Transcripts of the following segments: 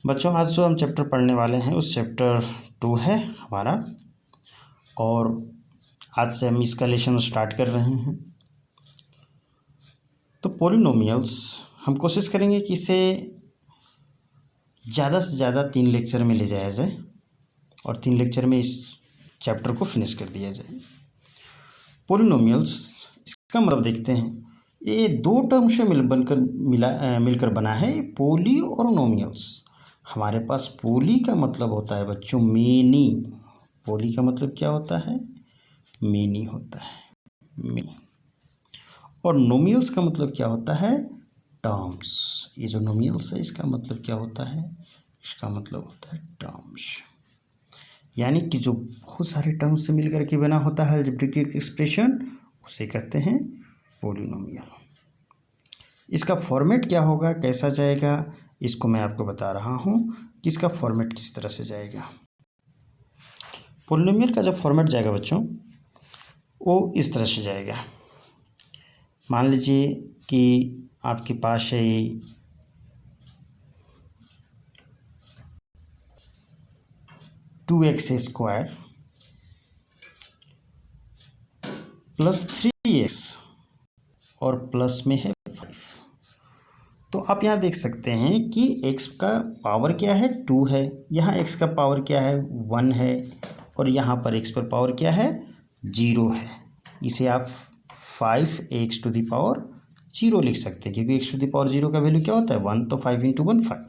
बच्चों आज जो हम चैप्टर पढ़ने वाले हैं उस चैप्टर 2 है हमारा, और आज से हम इसका लेसन स्टार्ट कर रहे हैं। तो पॉलिनोमियल्स हम कोशिश करेंगे कि इसे ज़्यादा से ज़्यादा 3 लेक्चर में ले जाया जाए और 3 लेक्चर में इस चैप्टर को फिनिश कर दिया जाए। पॉलिनोमियल्स इसका मतलब देखते हैं, ये 2 टर्म से मिलकर बना है पोली और नोमियल्स। हमारे पास पोली का मतलब होता है बच्चों मेनी। पोली का मतलब क्या होता है? मेनी होता है, मेनी। और नोमियल्स का मतलब क्या होता है? टर्म्स। ये जो नोमियल्स है इसका मतलब क्या होता है? इसका मतलब होता है टर्म्स, यानी कि जो बहुत सारे टर्म्स से मिलकर के बना होता है अलजेब्रिक एक्सप्रेशन, उसे कहते हैं पॉलिनोमियल। इसका फॉर्मेट क्या होगा, कैसा जाएगा, इसको मैं आपको बता रहा हूँ कि इसका फॉर्मेट किस तरह से जाएगा। पॉलिनोमियल का जो फॉर्मेट जाएगा बच्चों वो इस तरह से जाएगा। मान लीजिए कि आपके पास है 2x² प्लस 3x और प्लस में है 5। तो आप यहाँ देख सकते हैं कि x का पावर क्या है? 2 है। यहाँ x का पावर क्या है? 1 है। और यहाँ पर x पर पावर क्या है? 0 है। इसे आप 5x⁴ लिख सकते हैं, क्योंकि x⁴ का वैल्यू क्या होता है? 1। तो 5 × 1 5।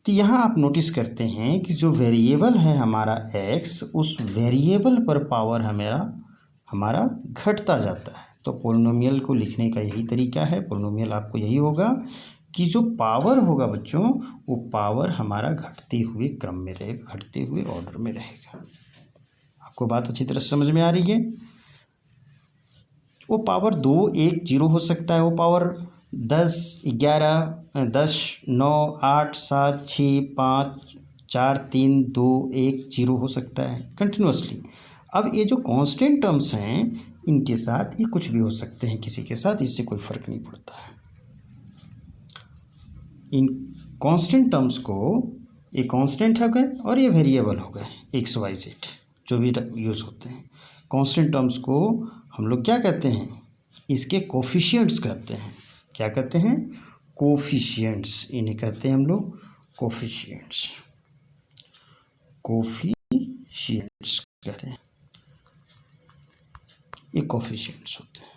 तो यहाँ आप नोटिस करते हैं कि जो वेरिएबल है हमारा x, उस वेरिएबल पर पावर हमारा घटता जाता है। तो पॉलिनोमियल को लिखने का यही तरीका है। पॉलिनोमियल आपको यही होगा कि जो पावर होगा बच्चों, वो पावर हमारा घटते हुए क्रम में रहेगा, घटते हुए ऑर्डर में रहेगा। आपको बात अच्छी तरह समझ में आ रही है? वो पावर 2 1 0 हो सकता है, वो पावर 10 11 10 9 8 7 6 5 4 3 2 1 0 हो सकता है कंटिन्यूसली। अब ये जो कांस्टेंट टर्म्स हैं इनके साथ ये कुछ भी हो सकते हैं, किसी के साथ इससे कोई फ़र्क नहीं पड़ता है। इन कांस्टेंट टर्म्स को, ये कांस्टेंट हो गए और ये वेरिएबल हो गए x y z जो भी यूज़ होते हैं। कांस्टेंट टर्म्स को हम लोग क्या कहते हैं? इसके कोफिशिएंट्स कहते हैं। क्या कहते हैं? कोफिशिएंट्स। इन्हें कहते हैं हम लोग कोफिशिएंट्स। कोफिशिएंट्स कहते हैं, ये कोफिशिएंट्स होते हैं।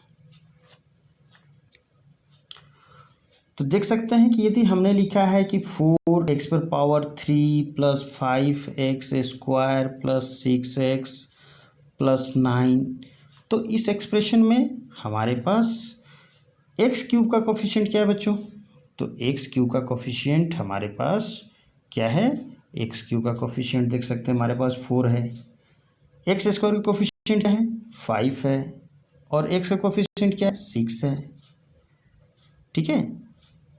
तो देख सकते हैं कि यदि हमने लिखा है कि 4x⁴ plus 5x² plus 6x plus 9, तो इस एक्सप्रेशन में हमारे पास x³ का कोफिशिएंट क्या है बच्चों? तो x³ का कोफिशिएंट हमारे पास क्या है? x³ का कोफिशिएंट देख सकते हैं हमारे पास 4 है। x² का कोफिशिएंट क्या है? 5 है। और x का कोफिशिएंट क्या है? 6 है। ठीक है।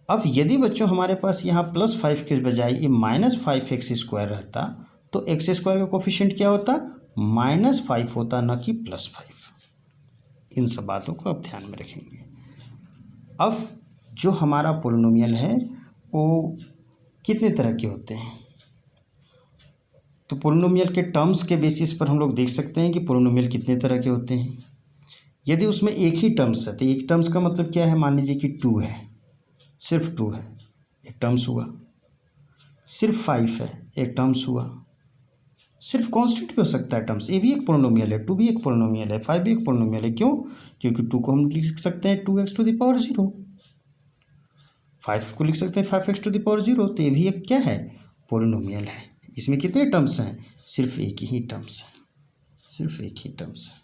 अब यदि बच्चों हमारे पास यहाँ +5 के बजाय ये -5x² रहता, तो x² का कोफिशिएंट क्या होता? -5 होता, न कि +5। इन सब बातों को आप ध्यान में रखेंगे। अब जो हमारा पॉलिनोमियल है वो कितने तरह के होते हैं? तो पॉलिनोमियल के टर्म्स के बेसिस पर हम लोग देख सकते हैं कि पॉलिनोमियल कितने तरह के होते हैं। यदि उसमें एक ही टर्म्स है तो एक टर्म्स का मतलब क्या है? मान लीजिए कि 2 है, सिर्फ 2 है, एक टर्म्स हुआ। सिर्फ 5 है, एक टर्म्स हुआ। सिर्फ कांस्टेंट भी हो सकता है टर्म्स, ये भी एक पॉलिनोमियल है, 2 भी एक पॉलिनोमियल है, 5 भी एक पॉलिनोमियल है। क्यों? क्योंकि 2 को हम लिख सकते हैं 2x⁴, 5 को लिख सकते हैं 5x⁴, तो ये भी एक क्या है? पॉलिनोमियल है। इसमें कितने टर्म्स हैं? सिर्फ एक ही टर्म्स है, सिर्फ एक ही टर्म्स है।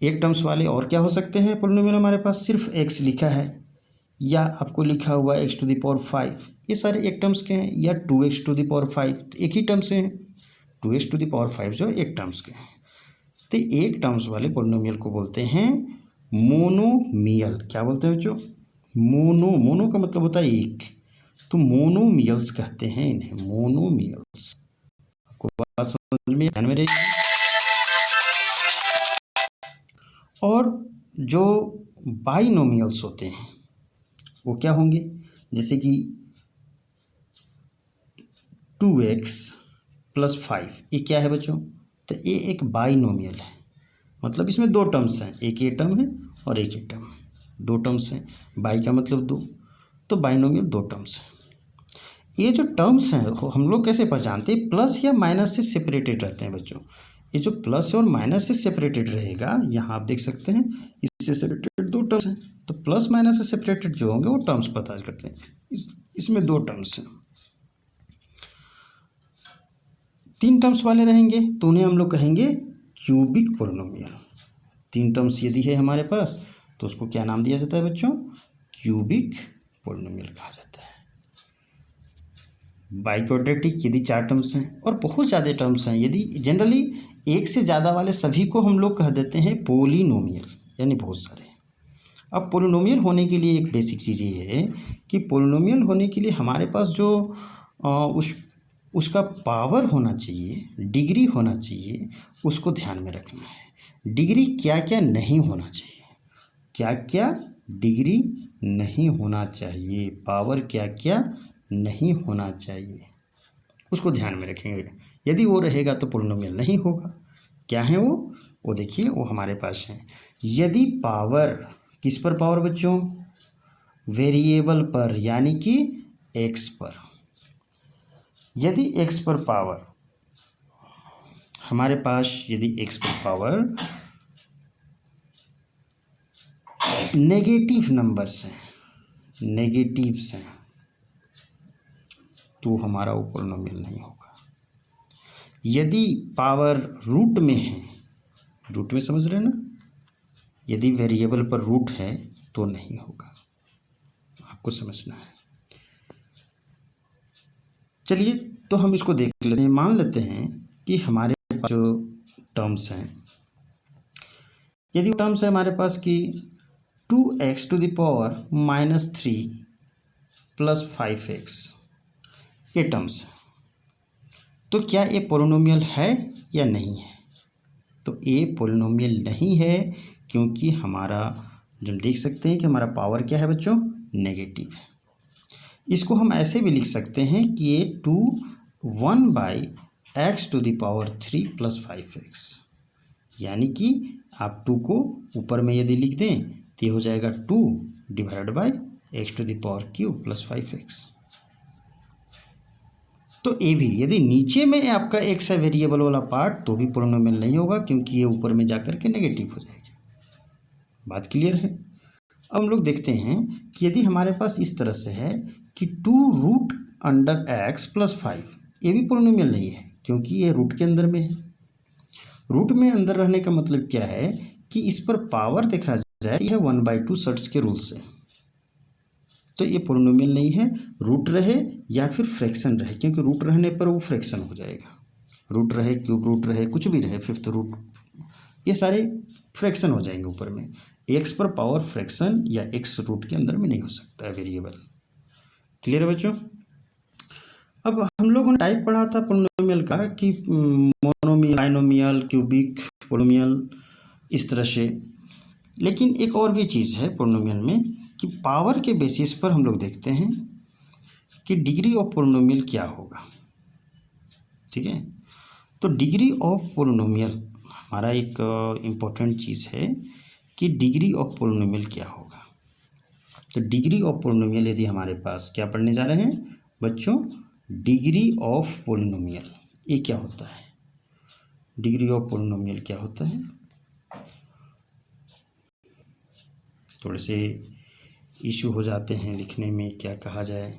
एक टर्म्स वाले और क्या हो सकते हैं पॉलिनोमियल हमारे पास? सिर्फ x लिखा है या आपको लिखा हुआ x⁵, ये सारे एक टर्म्स के हैं, या 2x⁵, एक ही टर्म्स हैं। 2x⁵ जो एक टर्म्स के हैं। तो एक टर्म्स वाले पॉलिनोमियल को बोलते हैं मोनोमियल। क्या बोलते हैं बच्चों? मोनो का मतलब होता है एक, तो मोनोमियल्स कहते हैं इन्हें, मोनोमियल्स। आपको बात समझ में ध्यान में रहेगी। और जो बाइनोमियल्स होते हैं वो क्या होंगे? जैसे कि 2x प्लस 5, ये क्या है बच्चों? तो ये एक बाइनोमियल है, मतलब इसमें दो टर्म्स हैं, एक ये टर्म है और एक ये टर्म है, दो टर्म्स हैं। बाई का मतलब दो, तो बाइनोमियल दो टर्म्स हैं। ये जो टर्म्स हैं हम लोग कैसे पहचानते हैं? प्लस या माइनस से सेपरेटेड रहते हैं बच्चों। ये जो प्लस और माइनस से सेपरेटेड रहेगा, यहाँ आप देख सकते हैं इससे सेपरेटेड दो टर्म्स हैं, तो प्लस माइनस से सेपरेटेड जो होंगे वो टर्म्स पता करते हैं। इसमें दो टर्म्स हैं, तीन टर्म्स वाले रहेंगे तो उन्हें हम लोग कहेंगे क्यूबिक पोलिनोमियल। तीन टर्म्स यदि है हमारे पास तो उसको क्या नाम दिया जाता है बच्चों? क्यूबिक पोलिनोमियल कहा जाता है। बाइक्वाड्रेटिक यदि चार टर्म्स हैं और बहुत ज़्यादा टर्म्स हैं, यदि जनरली एक से ज़्यादा वाले सभी को हम लोग कह देते हैं पोलिनोमियल, यानी बहुत सारे। अब पोलिनोमियल होने के लिए एक बेसिक चीज़ ये है कि पोलिनोमियल होने के लिए हमारे पास जो उसका पावर होना चाहिए, डिग्री होना चाहिए, उसको ध्यान में रखना है। डिग्री क्या क्या नहीं होना चाहिए, क्या क्या डिग्री नहीं होना चाहिए, पावर क्या क्या नहीं होना चाहिए, उसको ध्यान में रखेंगे। यदि वो रहेगा तो पोलिनोमियल नहीं होगा। क्या है वो देखिए, वो हमारे पास है। यदि पावर, किस पर पावर बच्चों? वेरिएबल पर, यानी कि एक्स पर। यदि एक्स पर पावर हमारे पास, यदि एक्स पर पावर नेगेटिव नंबर्स हैं, नेगेटिव्स हैं, तो हमारा वो पोलिनोमियल नहीं होगा। यदि पावर रूट में है, रूट में समझ रहे हैं ना, यदि वेरिएबल पर रूट है तो नहीं होगा, आपको समझना है। चलिए तो हम इसको देख लेते हैं। मान लेते हैं कि हमारे पास जो टर्म्स हैं, यदि टर्म्स है हमारे पास कि 2x to the power -3 plus 5x, ये टर्म्स है, तो क्या ये पोलिनोमियल है या नहीं है? तो ये पोलिनोमियल नहीं है, क्योंकि हमारा जो देख सकते हैं कि हमारा पावर क्या है बच्चों? नेगेटिव है। इसको हम ऐसे भी लिख सकते हैं कि ये 1/x to the power 3 plus 5x, यानी कि आप 2 को ऊपर में यदि लिख दें तो ये हो जाएगा 2 divide by x to the power cube plus 5x। तो ये भी, यदि नीचे में आपका x है वेरिएबल वाला पार्ट, तो भी पोलिनोमियल नहीं होगा, क्योंकि ये ऊपर में जाकर के नेगेटिव हो जाएगी। बात क्लियर है? अब हम लोग देखते हैं कि यदि हमारे पास इस तरह से है कि 2√x प्लस 5, ये भी पोलिनोमियल नहीं है, क्योंकि ये रूट के अंदर में है। रूट में अंदर रहने का मतलब क्या है कि इस पर पावर देखा जाए, यह 1/2 सर्ट्स के रूल से, तो ये पोलिनोमियल नहीं है। रूट रहे या फिर फ्रैक्शन रहे, क्योंकि रूट रहने पर वो फ्रैक्शन हो जाएगा। रूट रहे, क्यूब रूट रहे, कुछ भी रहे, फिफ्थ रूट, ये सारे फ्रैक्शन हो जाएंगे ऊपर में। एक्स पर पावर फ्रैक्शन या एक्स रूट के अंदर में नहीं हो सकता है वेरिएबल। क्लियर है बच्चों? अब हम लोगों ने टाइप पढ़ा था पोलिनोमियल का कि मोनोमियल, बाइनोमियल, क्यूबिक पोलिनोमियल, इस तरह से। लेकिन एक और भी चीज़ है पोलिनोमियल में कि पावर के बेसिस पर हम लोग देखते हैं कि डिग्री ऑफ पोलिनोमियल क्या होगा। ठीक है, तो डिग्री ऑफ पोलिनोमियल हमारा एक इम्पोर्टेंट चीज़ है कि डिग्री ऑफ पोलिनोमियल क्या होगा। तो डिग्री ऑफ पोलिनोमियल यदि हमारे पास, क्या पढ़ने जा रहे हैं बच्चों? डिग्री ऑफ पोलिनोमियल, ये क्या होता है? डिग्री ऑफ पोलिनोमियल क्या होता है? थोड़े से इशू हो जाते हैं लिखने में, क्या कहा जाए।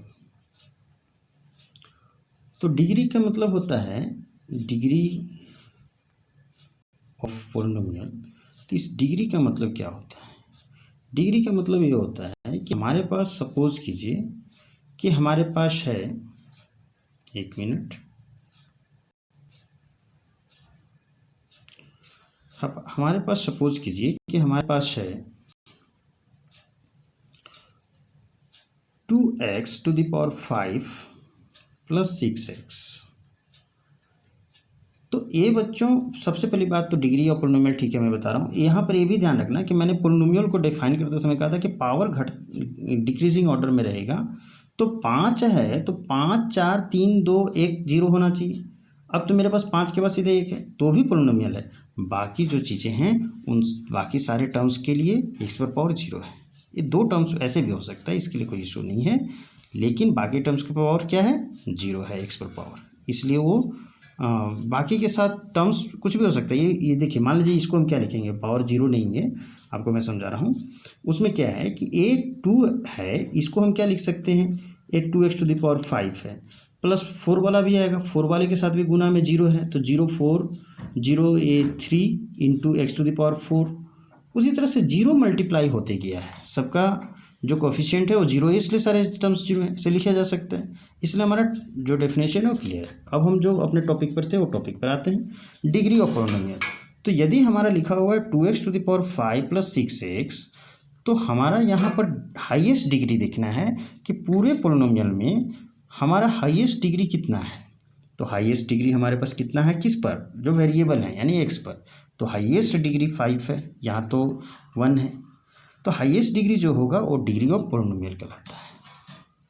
तो डिग्री का मतलब होता है डिग्री ऑफ पोलिनोमियल। तो इस डिग्री का मतलब क्या होता है? डिग्री का मतलब ये होता है कि हमारे पास, सपोज कीजिए कि हमारे पास है, एक मिनट, हमारे पास सपोज कीजिए कि हमारे पास है 2x to the power 5 plus 6x। तो ये बच्चों, सबसे पहली बात तो डिग्री ऑफ पोलिनोमियल, ठीक है, मैं बता रहा हूँ। यहाँ पर ये भी ध्यान रखना कि मैंने पोलिनोमियल को डिफाइन करते समय कहा था कि पावर डिक्रीजिंग ऑर्डर में रहेगा, तो तो 5 है तो 5 4 3 2 1 0 होना चाहिए। अब तो मेरे पास 5 के बाद सीधे 1 है तो भी पोलिनोमियल है। बाकी जो चीज़ें हैं उन बाकी सारे टर्म्स के लिए एक्स पर पावर 0 है। ये 2 टर्म्स ऐसे भी हो सकता है, इसके लिए कोई इशू नहीं है, लेकिन बाकी टर्म्स की पावर क्या है 0 है एक्स पर पावर, इसलिए वो बाकी के साथ टर्म्स कुछ भी हो सकता है। ये देखिए, मान लीजिए इसको हम क्या लिखेंगे, पावर 0 नहीं है, आपको मैं समझा रहा हूँ। उसमें क्या है कि a2 है, इसको हम क्या लिख सकते हैं, a2x⁵ है, प्लस 4 वाला भी आएगा, 4 वाले के साथ भी गुना में 0 है तो 0 4 0 a3 इंटू x⁴। उसी तरह से 0 मल्टीप्लाई होते गया है, सबका जो कोफिशिएंट है वो 0 है, इसलिए सारे टर्म्स 0 है, इसे लिखा जा सकता है। इसलिए हमारा जो डेफिनेशन है वो क्लियर है। अब हम जो अपने टॉपिक पर थे वो टॉपिक पर आते हैं, डिग्री ऑफ पोलिनोमियल। तो यदि हमारा लिखा हुआ है 2x⁵ प्लस 6x, तो हमारा यहाँ पर हाईएस्ट डिग्री देखना है कि पूरे पोलिनोमियल में हमारा हाईएस्ट डिग्री कितना है। तो हाईएस्ट डिग्री हमारे पास कितना है, किस पर, जो वेरिएबल है यानी एक्स पर। तो हाईएस्ट डिग्री 5 है, यहाँ तो 1 है, तो हाईएस्ट डिग्री जो होगा वो डिग्री ऑफ पोलिनोमियल कहलाता है।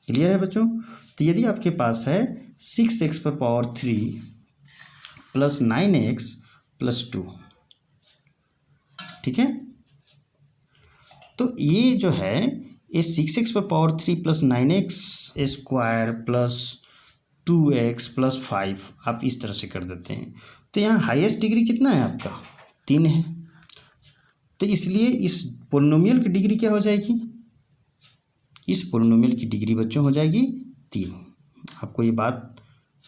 क्लियर है बच्चों। तो यदि आपके पास है 6x⁴ प्लस 9x प्लस 2, ठीक है, तो ये जो है ये 6x⁴ plus 9x² plus 2x plus 5 आप इस तरह से कर देते हैं। तो यहाँ हाईएस्ट डिग्री कितना है आपका, 3 है। तो इसलिए इस पोलिनोमियल की डिग्री क्या हो जाएगी, इस पोलिनोमियल की डिग्री बच्चों हो जाएगी 3। आपको ये बात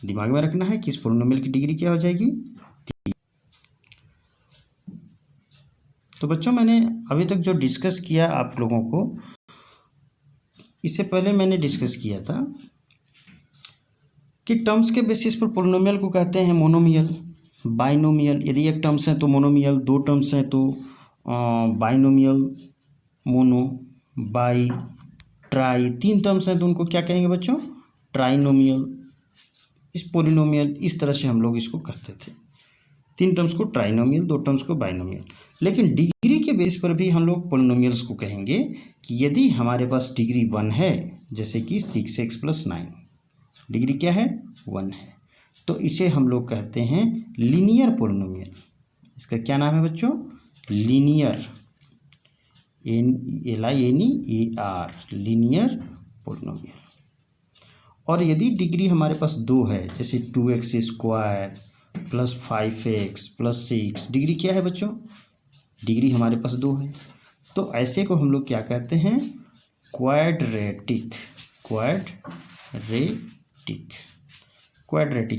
दिमाग में रखना है कि इस पोलिनोमियल की डिग्री क्या हो जाएगी 3। तो बच्चों मैंने अभी तक जो डिस्कस किया आप लोगों को, इससे पहले मैंने डिस्कस किया था कि टर्म्स के बेसिस पर पोलिनोमियल को कहते हैं मोनोमियल, बाइनोमियल। यदि एक टर्म्स हैं तो मोनोमियल, 2 टर्म्स हैं तो binomial, mono, by, try, 3 terms हैं तो उनको क्या कहेंगे बच्चों, ट्राइनोमियल। इस पोलिनोमियल इस तरह से हम लोग इसको कहते थे, 3 टर्म्स को ट्राइनोमियल, 2 टर्म्स को बाइनोमियल। लेकिन डिग्री के बेस पर भी हम लोग पोलिनोमियल्स को कहेंगे कि यदि हमारे पास डिग्री 1 है, जैसे कि 6x प्लस 9, डिग्री क्या है 1 है, तो इसे हम लोग कहते हैं लीनियर पोलिनोमियल। इसका क्या नाम है बच्चों, लीनियर, LINEAR, लीनियर पोलिनोमियल। और यदि डिग्री हमारे पास 2 है, जैसे 2x² plus 5x plus 6, degree क्या है बच्चों, डिग्री हमारे पास 2 है, तो ऐसे को हम लोग क्या कहते हैं, क्वाड्रेटिक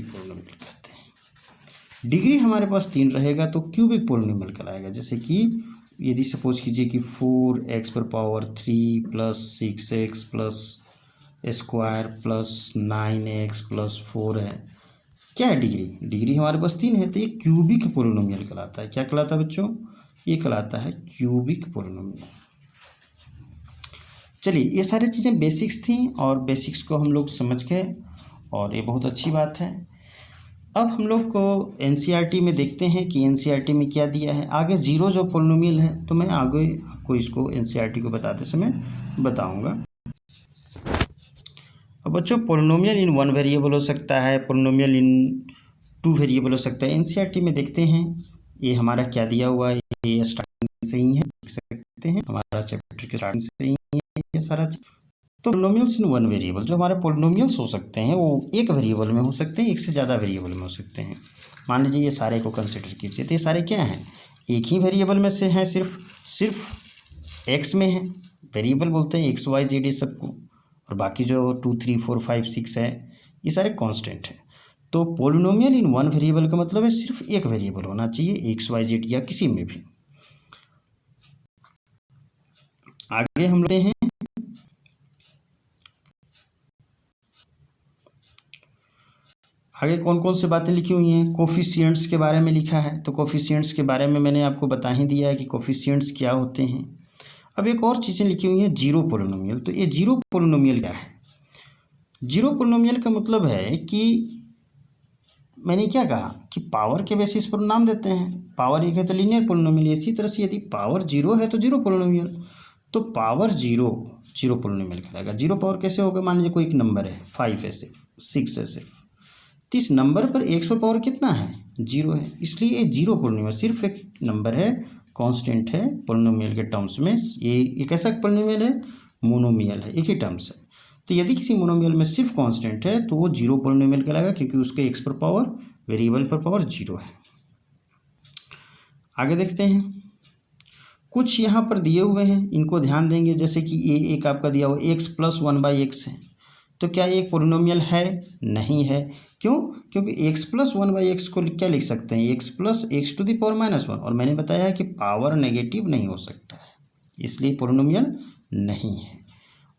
पोलिनोमियल कहते हैं। डिग्री हमारे पास 3 रहेगा तो क्यूबिक पोलिनोमियल कहलाएगा। जैसे कि यदि सपोज कीजिए कि 4x⁴ plus 6x plus square plus 9x plus 4 है, क्या है डिग्री, डिग्री हमारे पास 3 है, तो ये क्यूबिक पोलिनोमियल कहलाता है। क्या कहलाता है बच्चों, ये कहलाता है क्यूबिक पोलिनोमियल। चलिए, ये सारी चीज़ें बेसिक्स थी और बेसिक्स को हम लोग समझ गए और ये बहुत अच्छी बात है। अब हम लोग को एनसीईआरटी में देखते हैं कि एनसीईआरटी में क्या दिया है। आगे 0 जो पोलिनोमियल है तो मैं आगे आपको इसको एनसीईआरटी को बताते समय बताऊंगा। अब बच्चों पोलिनोमियल इन 1 वेरिएबल हो सकता है, पोलिनोमियल इन 2 वेरिएबल हो सकता है। एनसीईआरटी में देखते हैं ये हमारा क्या दिया हुआ है, ये स्टार्टिंग से ही है, देख सकते हैं हमारा चैप्टर के स्टार्टिंग से ही है ये सारा। तो पोलिनोमियल्स इन 1 वेरिएबल, जो हमारे पोलिनोमियल्स हो सकते हैं वो एक वेरिएबल में हो सकते हैं, एक से ज़्यादा वेरिएबल में हो सकते हैं। मान लीजिए ये सारे को कंसिडर कीजिए, तो ये सारे क्या हैं, एक ही वेरिएबल में से हैं, सिर्फ एक्स में है, वेरिएबल बोलते हैं एक्स वाई जेड सबको, और बाकी जो 2 3 4 5 6 है ये सारे कांस्टेंट हैं। तो पोलिनोमियल इन 1 वेरिएबल का मतलब है सिर्फ एक वेरिएबल होना चाहिए, एक्स वाई जेड या किसी में भी। आगे हम लेते हैं आगे कौन कौन से बातें लिखी हुई हैं, कोफिशिएंट्स के बारे में लिखा है। तो कोफिशिएंट्स के बारे में मैंने आपको बता ही दिया है कि कोफिशिएंट्स क्या होते हैं। अब एक और चीज़ें लिखी हुई हैं, 0 पोलिनोमियल। तो ये 0 पोलिनोमियल क्या है, 0 पोलिनोमियल का मतलब है कि मैंने क्या कहा कि पावर के बेसिस पर नाम देते हैं, पावर 1 है तो लीनियर पोलिनोमियल। इसी तरह से यदि पावर 0 है तो 0 पोलिनोमियल। तो पावर 0 जीरो पोलिनोमियल कहलाएगा। जीरो पावर कैसे होगा, मान लीजिए कोई एक नंबर है 5 है, सिर्फ 6 है सिर्फ, तो इस नंबर पर एक्स पर पावर कितना है, जीरो है, इसलिए ये जीरो पोलिनोमियल सिर्फ एक नंबर है, कांस्टेंट है पोलिनोमियल के टर्म्स में। ये कैसा पोलिनोमियल है, मोनोमियल है, एक ही टर्म्स है। तो यदि किसी मोनोमियल में सिर्फ कांस्टेंट है तो वो जीरो पोलिनोमियल कहलाएगा, क्योंकि उसके एक्स पर पावर, वेरिएबल पर पावर जीरो है। आगे देखते हैं, कुछ यहाँ पर दिए हुए हैं, इनको ध्यान देंगे। जैसे कि ये एक आपका दिया हुआ एक्स प्लस 1/x है, तो क्या ये एक पोलिनोमियल है, नहीं है। क्यों, क्योंकि x प्लस 1/x को क्या लिख सकते हैं, x plus x to the power -1, और मैंने बताया है कि पावर नेगेटिव नहीं हो सकता है, इसलिए पोलिनोमियल नहीं है।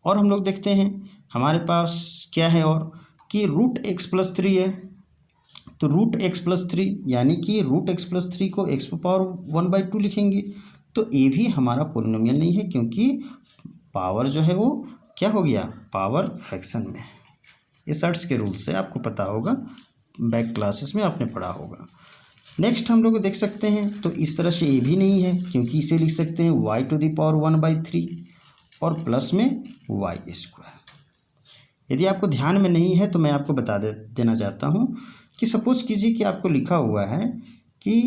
और हम लोग देखते हैं हमारे पास क्या है, और कि रूट एक्स प्लस 3 है, तो रूट एक्स प्लस 3 यानी कि रूट एक्स प्लस 3 को एक्स पावर 1/2 लिखेंगे, तो ये भी हमारा पोलिनोमियल नहीं है, क्योंकि पावर जो है वो क्या हो गया, पावर फ्रैक्शन में। ये सर्ट्स के रूल से आपको पता होगा, बैक क्लासेस में आपने पढ़ा होगा। नेक्स्ट हम लोग देख सकते हैं, तो इस तरह से ये भी नहीं है, क्योंकि इसे लिख सकते हैं y⁴ 1/3 और प्लस में y²। यदि आपको ध्यान में नहीं है तो मैं आपको बता देना चाहता हूँ कि सपोज कीजिए कि आपको लिखा हुआ है कि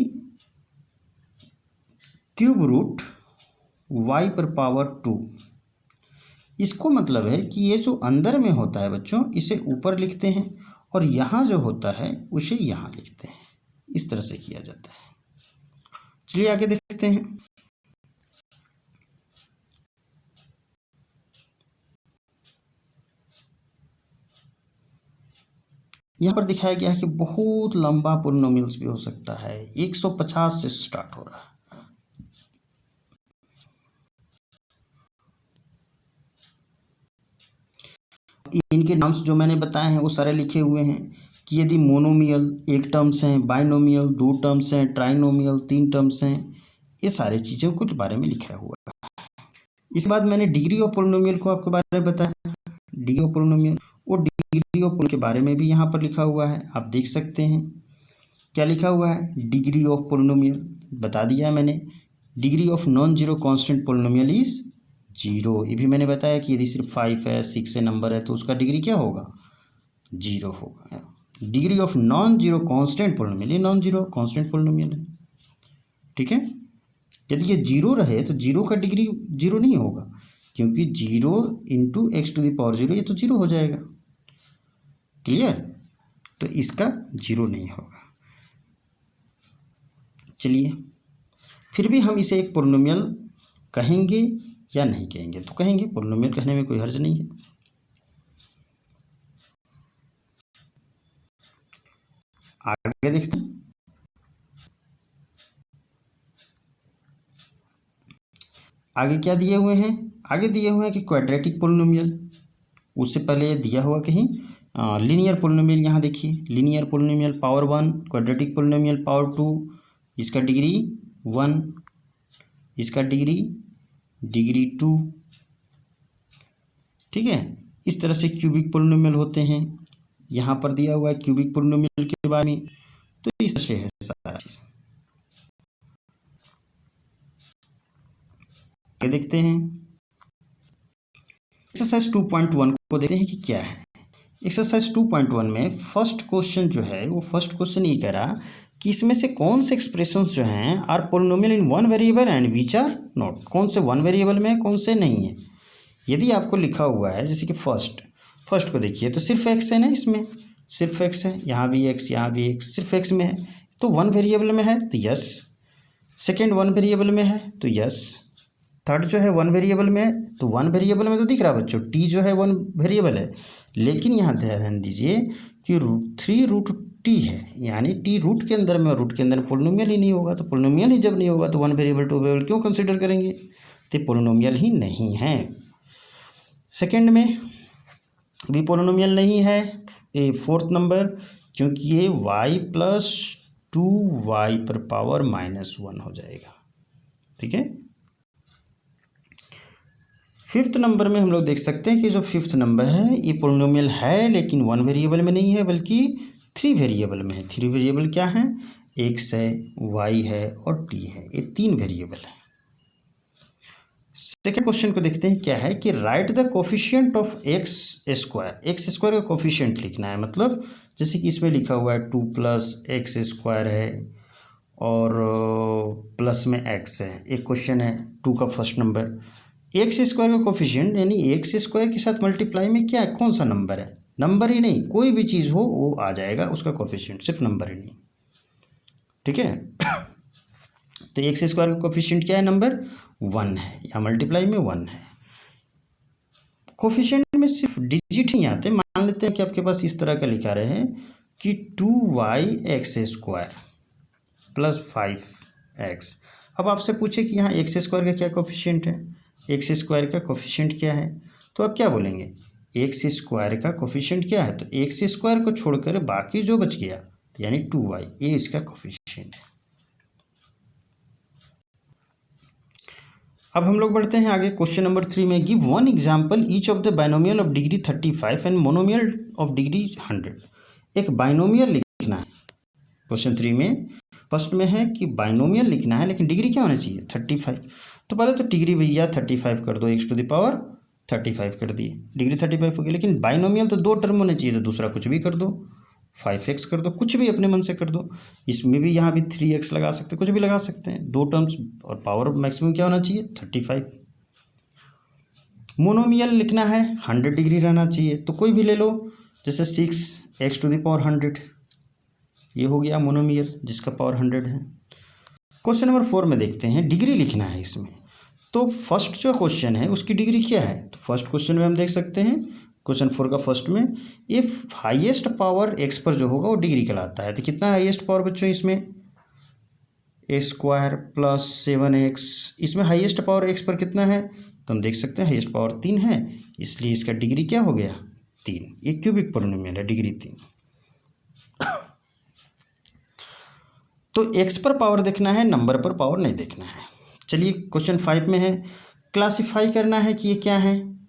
क्यूब रूट y पर पावर 2, इसको मतलब है कि ये जो अंदर में होता है बच्चों, इसे ऊपर लिखते हैं, और यहाँ जो होता है उसे यहाँ लिखते हैं, इस तरह से किया जाता है। चलिए आगे देखते हैं। यहाँ पर दिखाया गया है कि बहुत लंबा पोलिनोमियल्स भी हो सकता है, 150 से स्टार्ट हो रहा है। इनके नाम्स जो मैंने बताए हैं वो सारे लिखे हुए हैं, कि यदि मोनोमियल एक टर्म्स हैं, बाइनोमियल 2 टर्म्स हैं, ट्राइनोमियल 3 टर्म्स हैं, ये सारे चीज़ों के बारे में लिखा हुआ है। इसके बाद मैंने डिग्री ऑफ पोलिनोमियल को आपके बारे में बताया, डिग्री ऑफ पोलिनोमियल, वो डिग्री ऑफ पोलिनोमियल के बारे में भी यहाँ पर लिखा हुआ है, आप देख सकते हैं क्या लिखा हुआ है। डिग्री ऑफ पोलिनोमियल बता दिया है मैंने, degree of non zero constant polynomial is 0। ये भी मैंने बताया कि यदि सिर्फ 5 है, 6 है नंबर है, तो उसका डिग्री क्या होगा, 0 होगा। Degree of non zero constant polynomial, ये नॉन जीरो कॉन्स्टेंट पोलिनोमियल है, ठीक है। यदि ये 0 रहे तो 0 का डिग्री 0 नहीं होगा, क्योंकि 0 × x⁴ ये तो 0 हो जाएगा, क्लियर। तो इसका 0 नहीं होगा। चलिए, फिर भी हम इसे एक पोलिनोमियल कहेंगे या नहीं कहेंगे, तो कहेंगे, पोलिनोमियल कहने में कोई हर्ज नहीं है। आगे देखते हैं, आगे क्या दिए हुए हैं, आगे दिए हुए हैं कि क्वाड्रेटिक पोलिनोमियल, उससे पहले दिया हुआ कहीं लीनियर पोलिनोमियल। यहाँ देखिए, linear polynomial power 1, quadratic polynomial power 2, इसका डिग्री 1, इसका डिग्री 2, ठीक है। इस तरह से क्यूबिक पोलिनोमियल होते हैं, यहाँ पर दिया हुआ है क्यूबिक पोलिनोमियल के बारे में, तो इस तरह से है सारा चीज। देखते हैं एक्सरसाइज 2.1 को, देखते हैं कि क्या है। एक्सरसाइज 2.1 में फर्स्ट क्वेश्चन जो है, वो फर्स्ट क्वेश्चन ये कह रहा कि इसमें से कौन से एक्सप्रेशंस जो हैं are polynomial in one variable and which are not, कौन से वन वेरिएबल में है, कौन से नहीं है। यदि आपको लिखा हुआ है जैसे कि फर्स्ट को देखिए, तो सिर्फ एक्स है ना, इसमें सिर्फ एक्स है, यहाँ भी एक्स, यहाँ भी एक्स, सिर्फ एक्स में है, तो वन वेरिएबल में है तो यस। सेकेंड वन वेरिएबल में है तो यस। थर्ड जो है वन वेरिएबल में है, तो वन वेरिएबल में तो दिख रहा है बच्चों, टी जो है वन वेरिएबल है, लेकिन यहाँ ध्यान दीजिए कि 3√t है, यानी टी रूट के अंदर में, रूट के अंदर पोलिनोमियल ही नहीं होगा, तो पोलिनोमियल ही जब नहीं होगा तो वन वेरिएबल टू वेरिएबल क्यों कंसिडर करेंगे, तो पोलिनोमियल ही नहीं है। सेकेंड में भी पोलिनोमियल नहीं है, ये फोर्थ नंबर, क्योंकि ये y + 2y पर पावर -1 हो जाएगा, ठीक है। फिफ्थ नंबर में हम लोग देख सकते हैं कि जो फिफ्थ नंबर है ये पोलिनोमियल है, लेकिन वन वेरिएबल में नहीं है, बल्कि 3 वेरिएबल में है। 3 वेरिएबल क्या है, x है, y है और t है, ये 3 वेरिएबल है। सेकेंड क्वेश्चन को देखते हैं, क्या है कि right the coefficient of x square. X square का कोफिशिएंट लिखना है, मतलब जैसे कि इसमें लिखा हुआ है 2 प्लस एक्स स्क्वायर है और प्लस में एक्स है। एक क्वेश्चन है 2 का फर्स्ट नंबर, एक्स स्क्वायर का कोफिशिएंट यानी एक्स स्क्वायर के साथ मल्टीप्लाई में क्या है, कौन सा नंबर है, नंबर ही नहीं, कोई भी चीज़ हो वो आ जाएगा उसका कोफिशिएंट, सिर्फ नंबर ही नहीं। ठीक है तो एक्स स्क्वायर का कोफिशिएंट क्या है, नंबर 1 है, या मल्टीप्लाई में 1 है। कोफिशिएंट में सिर्फ डिजिट नहीं आते। मान लेते हैं कि आपके पास इस तरह का लिखा रहे हैं कि 2y(x स्क्वायर प्लस 5x। अब आपसे पूछे कि यहाँ एक्स स्क्वायर का क्या कोफिशिएंट है, एक्स स्क्वायर का कोफिशिएंट क्या है, तो आप क्या बोलेंगे, एक्स स्क्वायर का कोफिशिएंट क्या है, तो एक्स स्क्वायर को छोड़कर बाकी जो बच गया यानी 2y, ये इसका कोफिशिएंट है। अब हम लोग बढ़ते हैं आगे क्वेश्चन नंबर 3 में। Give one example each of the binomial of degree 35 and monomial of degree 100। एक बाइनोमियल लिखना है क्वेश्चन 3 में। फर्स्ट में है कि बाइनोमियल लिखना है लेकिन डिग्री क्या होना चाहिए, 35। तो पहले तो डिग्री भैया 35 कर दो, x टू द पावर 35 कर दिए, डिग्री 35 हो गई। लेकिन बाइनोमियल तो 2 टर्म होने चाहिए, तो दूसरा कुछ भी कर दो, 5x कर दो, कुछ भी अपने मन से कर दो। इसमें भी यहाँ भी 3x लगा सकते हैं, कुछ भी लगा सकते हैं, 2 टर्म्स और पावर मैक्सिमम क्या होना चाहिए, 35। मोनोमियल लिखना है 100 डिग्री रहना चाहिए, तो कोई भी ले लो, जैसे 6x टू द पावर 100, ये हो गया मोनोमियल जिसका पावर 100 है। क्वेश्चन नंबर 4 में देखते हैं, डिग्री लिखना है इसमें। तो फर्स्ट जो क्वेश्चन है उसकी डिग्री क्या है, तो फर्स्ट क्वेश्चन में हम देख सकते हैं क्वेश्चन 4 का फर्स्ट में, इफ हाईएस्ट पावर x पर जो होगा वो डिग्री कहलाता है। तो कितना हाईएस्ट पावर बच्चों इसमें, a स्क्वायर प्लस 7x, इसमें हाईएस्ट पावर x पर कितना है, तो हम देख सकते हैं हाईएस्ट पावर 3 है, इसलिए इसका डिग्री क्या हो गया 3। ये क्यूबिक पॉलिनोमियल है, डिग्री 3। तो x पर पावर देखना है, नंबर पर पावर नहीं देखना है। चलिए क्वेश्चन 5 में है, क्लासिफाई करना है कि ये क्या है,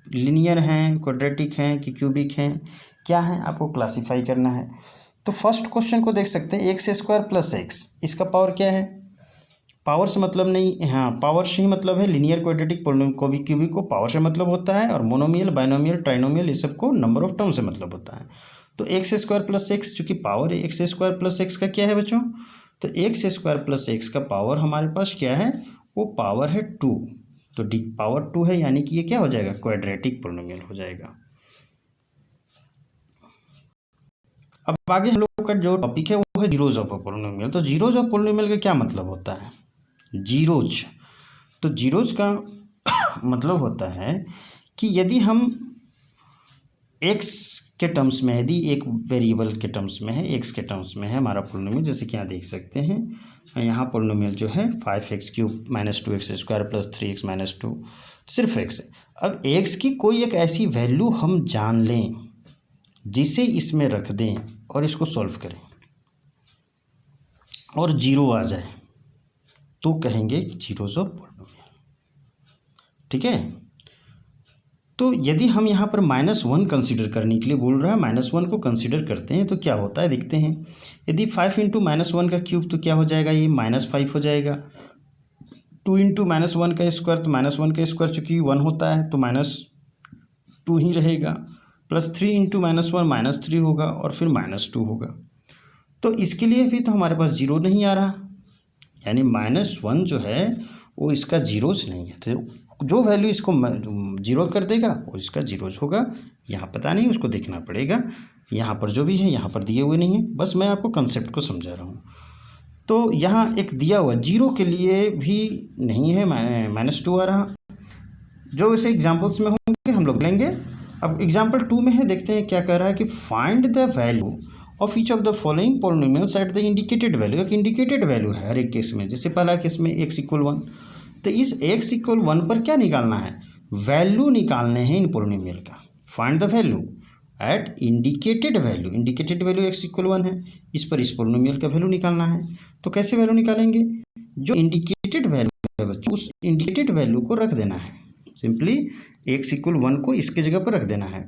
लीनियर हैं, क्वाड्रेटिक हैं कि क्यूबिक हैं, क्या है आपको क्लासिफाई करना है। तो फर्स्ट क्वेश्चन को देख सकते हैं, एक्स स्क्वायर प्लस एक्स, इसका पावर क्या है, पावर से मतलब नहीं, हाँ पावर से ही मतलब है, लीनियर क्वाड्रेटिक क्यूबिक को पावर से मतलब होता है, और मोनोमियल बाइनोमियल ट्राइनोमियल ये सबको नंबर ऑफ टर्म से मतलब होता है। तो एक्स स्क्वायर प्लस एक्स चूँकि पावर है, एक्स स्क्वायर प्लस एक्स का क्या है बच्चों, तो एक्स स्क्वायर प्लस एक्स का पावर हमारे पास क्या है, वो पावर है 2, तो पावर 2 है, यानी कि ये क्या हो जाएगा, क्वाड्रेटिक पॉलिनोमियल हो जाएगा। अब आगे हम लोग का जो टॉपिक है वो है जीरोज ऑफ अ पॉलिनोमियल। तो जीरोज ऑफ पॉलिनोमियल का क्या मतलब होता है, जीरोज, तो जीरोज का मतलब होता है कि यदि हम x के टर्म्स में, यदि एक वेरिएबल के टर्म्स में है, x के टर्म्स में है हमारा पॉलिनोमियल, जैसे कि यहाँ देख सकते हैं, यहाँ पॉलिनोमियल जो है 5x³ - 2x square plus 3x - 2, सिर्फ x है। अब x की कोई एक ऐसी वैल्यू हम जान लें जिसे इसमें रख दें और इसको सॉल्व करें और जीरो आ जाए, तो कहेंगे जीरोज ऑफ पॉलिनोमियल। ठीक है, तो यदि हम यहाँ पर -1 कंसीडर करने के लिए बोल रहा है, -1 को कंसीडर करते हैं तो क्या होता है देखते हैं। यदि 5 × -1 का क्यूब तो क्या हो जाएगा, ये -5 हो जाएगा। 2 × -1 का स्क्वायर, तो -1 का स्क्वायर चूँकि 1 होता है तो -2 ही रहेगा, प्लस 3 × -1 -3 होगा और फिर -2 होगा। तो इसके लिए भी तो हमारे पास जीरो नहीं आ रहा, यानी -1 जो है वो इसका जीरोज नहीं है, तो जो वैल्यू इसको जीरो कर देगा वो इसका जीरोज होगा। यहाँ पता नहीं, उसको देखना पड़ेगा। यहाँ पर जो भी है यहाँ पर दिए हुए नहीं है, बस मैं आपको कंसेप्ट को समझा रहा हूँ। तो यहाँ एक दिया हुआ जीरो के लिए भी नहीं है, -2 आ रहा। जो इसे एग्जाम्पल्स में होंगे हम लोग लेंगे। अब एग्जाम्पल 2 में है, देखते हैं क्या कह रहा है कि find the value of each of the following polynomials at the indicated value. एक इंडिकेटेड वैल्यू है हर एक केस में, जैसे पहला केस में x = 1, तो इस x = 1 पर क्या निकालना है, वैल्यू निकालने हैं इन पॉलिनोमियल का। Find the value at indicated value, indicated value x = 1 है, इस पर इस पॉलिनोमियल का वैल्यू निकालना है। तो कैसे वैल्यू निकालेंगे, जो इंडिकेटेड वैल्यू है बच्चों, उस इंडिकेटेड वैल्यू को रख देना है, सिंपली x = 1 को इसके जगह पर रख देना है।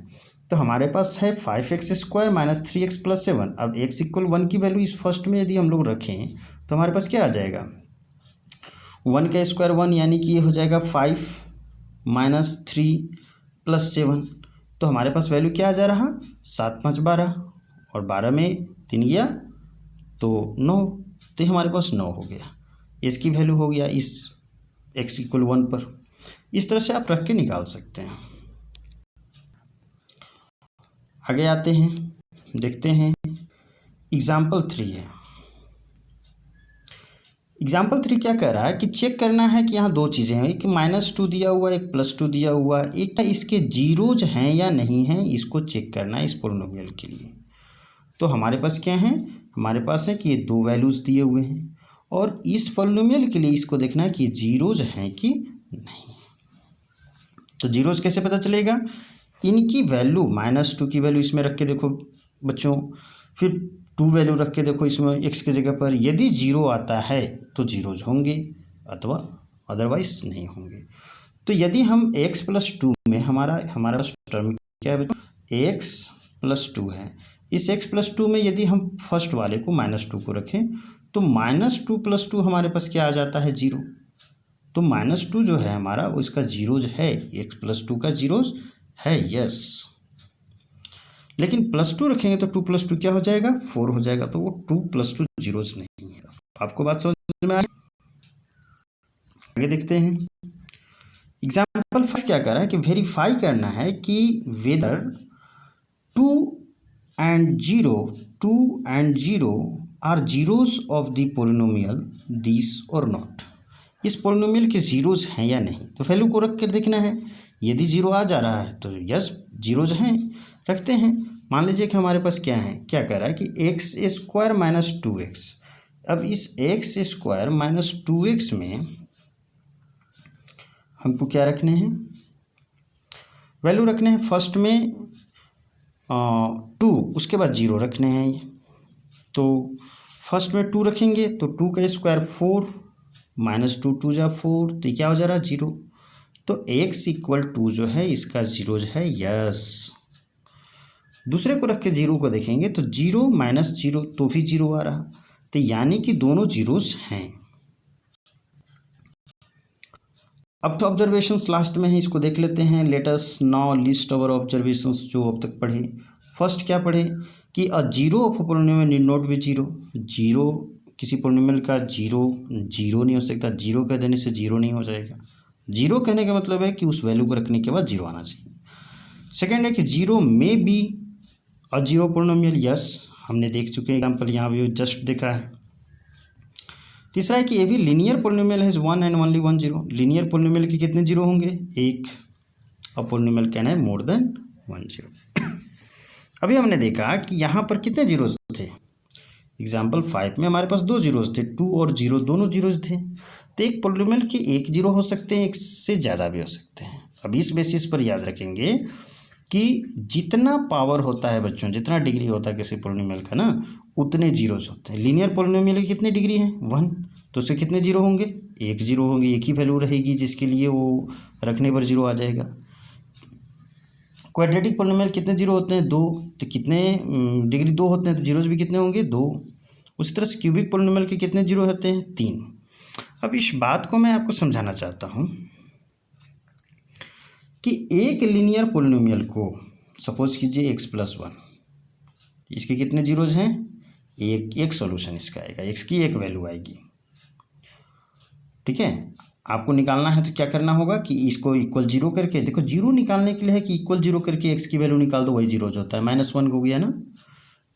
तो हमारे पास है 5x² - 3x + 7। अब x = 1 की वैल्यू इस फर्स्ट में यदि हम लोग रखें तो हमारे पास क्या आ जाएगा, 1 का स्क्वायर 1 यानी कि ये हो जाएगा 5 माइनस 3 प्लस 7। तो हमारे पास वैल्यू क्या आ जा रहा, 7 5 12 और 12 में 3 गया तो 9, तो ये हमारे पास 9 हो गया। इसकी वैल्यू हो गया इस x इक्वल 1 पर। इस तरह से आप रख के निकाल सकते हैं। आगे आते हैं, देखते हैं एग्जाम्पल 3 है। एग्जाम्पल 3 क्या कह रहा है कि चेक करना है कि यहाँ दो चीज़ें हैं, एक -2 दिया हुआ है, एक +2 दिया हुआ है, एक इसके जीरोज हैं या नहीं हैं, इसको चेक करना है इस पोलिनोमियल के लिए। तो हमारे पास क्या है, हमारे पास है कि ये दो वैल्यूज़ दिए हुए हैं और इस पोलिनोमियल के लिए इसको देखना है कि ये जीरोज हैं कि नहीं। तो जीरोज कैसे पता चलेगा, इनकी वैल्यू -2 की वैल्यू इसमें रख के देखो बच्चों, फिर 2 वैल्यू रख के देखो इसमें x की जगह पर, यदि 0 आता है तो जीरोज होंगे अथवा अदरवाइज नहीं होंगे। तो यदि हम x + 2 में हमारा टर्म क्या है, x + 2 है, इस x + 2 में यदि हम फर्स्ट वाले को -2 को रखें तो -2 + 2 हमारे पास क्या आ जाता है, 0। तो -2 जो है हमारा उसका जीरोज है, x + 2 का जीरोज है, यस। लेकिन +2 रखेंगे तो 2 + 2 क्या हो जाएगा, 4 हो जाएगा। तो वो 2 + 2 जीरोज नहीं है। आपको बात समझ में आ गई। आगे देखते हैं एग्जाम्पल 5 क्या कर रहा है कि वेरीफाई करना है कि whether 2 and 0 are zeros of the polynomial this और नॉट। इस पोलिनोमियल के जीरोज हैं या नहीं, तो वैल्यू को रख कर देखना है। यदि 0 आ जा रहा है तो यस जीरोज हैं, रखते हैं। मान लीजिए कि हमारे पास क्या है, क्या कह रहा है कि x² - 2x। अब इस x² - 2x में हमको क्या रखने हैं, वैल्यू रखने हैं। फर्स्ट में 2, उसके बाद 0 रखने हैं। तो फर्स्ट में 2 रखेंगे तो 2 का स्क्वायर 4 -2 2 जा 4, तो क्या हो जा रहा है, 0। तो x = 2 जो है इसका जीरोज है, यस। दूसरे को रख के 0 को देखेंगे तो 0 - 0 तो भी 0 आ रहा, तो यानी कि दोनों जीरोज हैं। अब तो ऑब्जर्वेशंस लास्ट में है, इसको देख लेते हैं। Let us now list our observations जो अब तक पढ़े। फर्स्ट क्या पढ़े कि a zero of a polynomial need not be zero. Zero किसी पोलिनोमियल का जीरो नहीं हो सकता, जीरो कह देने से जीरो नहीं हो जाएगा। जीरो कहने का मतलब है कि उस वैल्यू को रखने के बाद जीरो आना चाहिए। सेकेंड है कि जीरो में be a zero polynomial, yes हमने देख चुके हैं एग्जाम्पल, यहाँ भी जस्ट देखा है। तीसरा है कि ये भी linear polynomial has 1 and only 1 zero. Linear polynomial के कितने जीरो होंगे, एक। और पोलिनोमियल कैन है मोर देन 1 जीरो। अभी हमने देखा कि यहाँ पर कितने जीरोज थे, एग्जाम्पल 5 में हमारे पास 2 जीरोज थे, 2 और 0 दोनों जीरोज थे। तो एक पोलिनोमियल के 1 जीरो हो सकते हैं, एक से ज़्यादा भी हो सकते हैं। अब इस बेसिस पर याद रखेंगे कि जितना पावर होता है बच्चों, जितना डिग्री होता है किसी पोलिनोमियल का ना, उतने जीरोज होते हैं। लीनियर पोलिनोमियल की कितनी डिग्री है, 1, तो उससे कितने जीरो होंगे, 1 जीरो होंगे। एक ही वैल्यू रहेगी जिसके लिए वो रखने पर जीरो आ जाएगा। क्वाड्रेटिक पोलिनोमियल कितने जीरो होते हैं, 2, तो कितने डिग्री 2 होते हैं, तो जीरोज भी कितने होंगे, 2। उसी तरह से क्यूबिक पोलिनोमियल के कितने जीरो होते हैं, 3। अब इस बात को मैं आपको समझाना चाहता हूँ कि एक लीनियर पोलिनोमियल को सपोज कीजिए x + 1, इसके कितने जीरोज हैं, एक सॉल्यूशन इसका आएगा, x की एक वैल्यू आएगी, ठीक है। आपको निकालना है तो क्या करना होगा कि इसको इक्वल 0 करके, देखो 0 निकालने के लिए है कि इक्वल 0 करके x की वैल्यू निकाल दो, वही जीरोज होता है। -1 हो गया ना,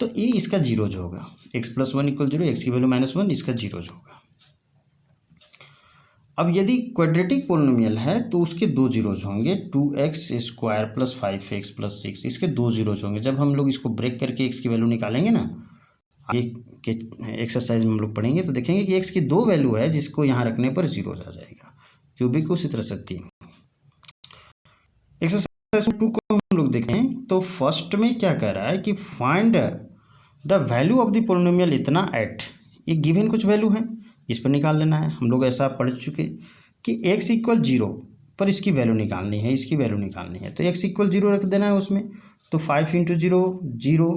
तो ये इसका जीरोज होगा। x + 1 = 0, x की वैल्यू -1, इसका जीरोज होगा। अब यदि क्वाड्रेटिक पोलिनोमियल है तो उसके 2 जीरोज होंगे, 2x² + 5x + 6, इसके 2 जीरोज होंगे। जब हम लोग इसको ब्रेक करके x की वैल्यू निकालेंगे ना, आगे के एक्सरसाइज में हम लोग पढ़ेंगे तो देखेंगे कि x की 2 वैल्यू है जिसको यहाँ रखने पर जीरोज आ जाएगा। क्यूबिक को उसी तरह से 3। एक्सरसाइज 2 को हम लोग देखें तो फर्स्ट में क्या कह रहा है कि find the value of the polynomial इतना एट, ये गिवन कुछ वैल्यू है, इस पर निकाल लेना है। हम लोग ऐसा पढ़ चुके कि x = 0 पर इसकी वैल्यू निकालनी है, इसकी वैल्यू निकालनी है, तो x = 0 रख देना है उसमें। तो 5 × 0 0,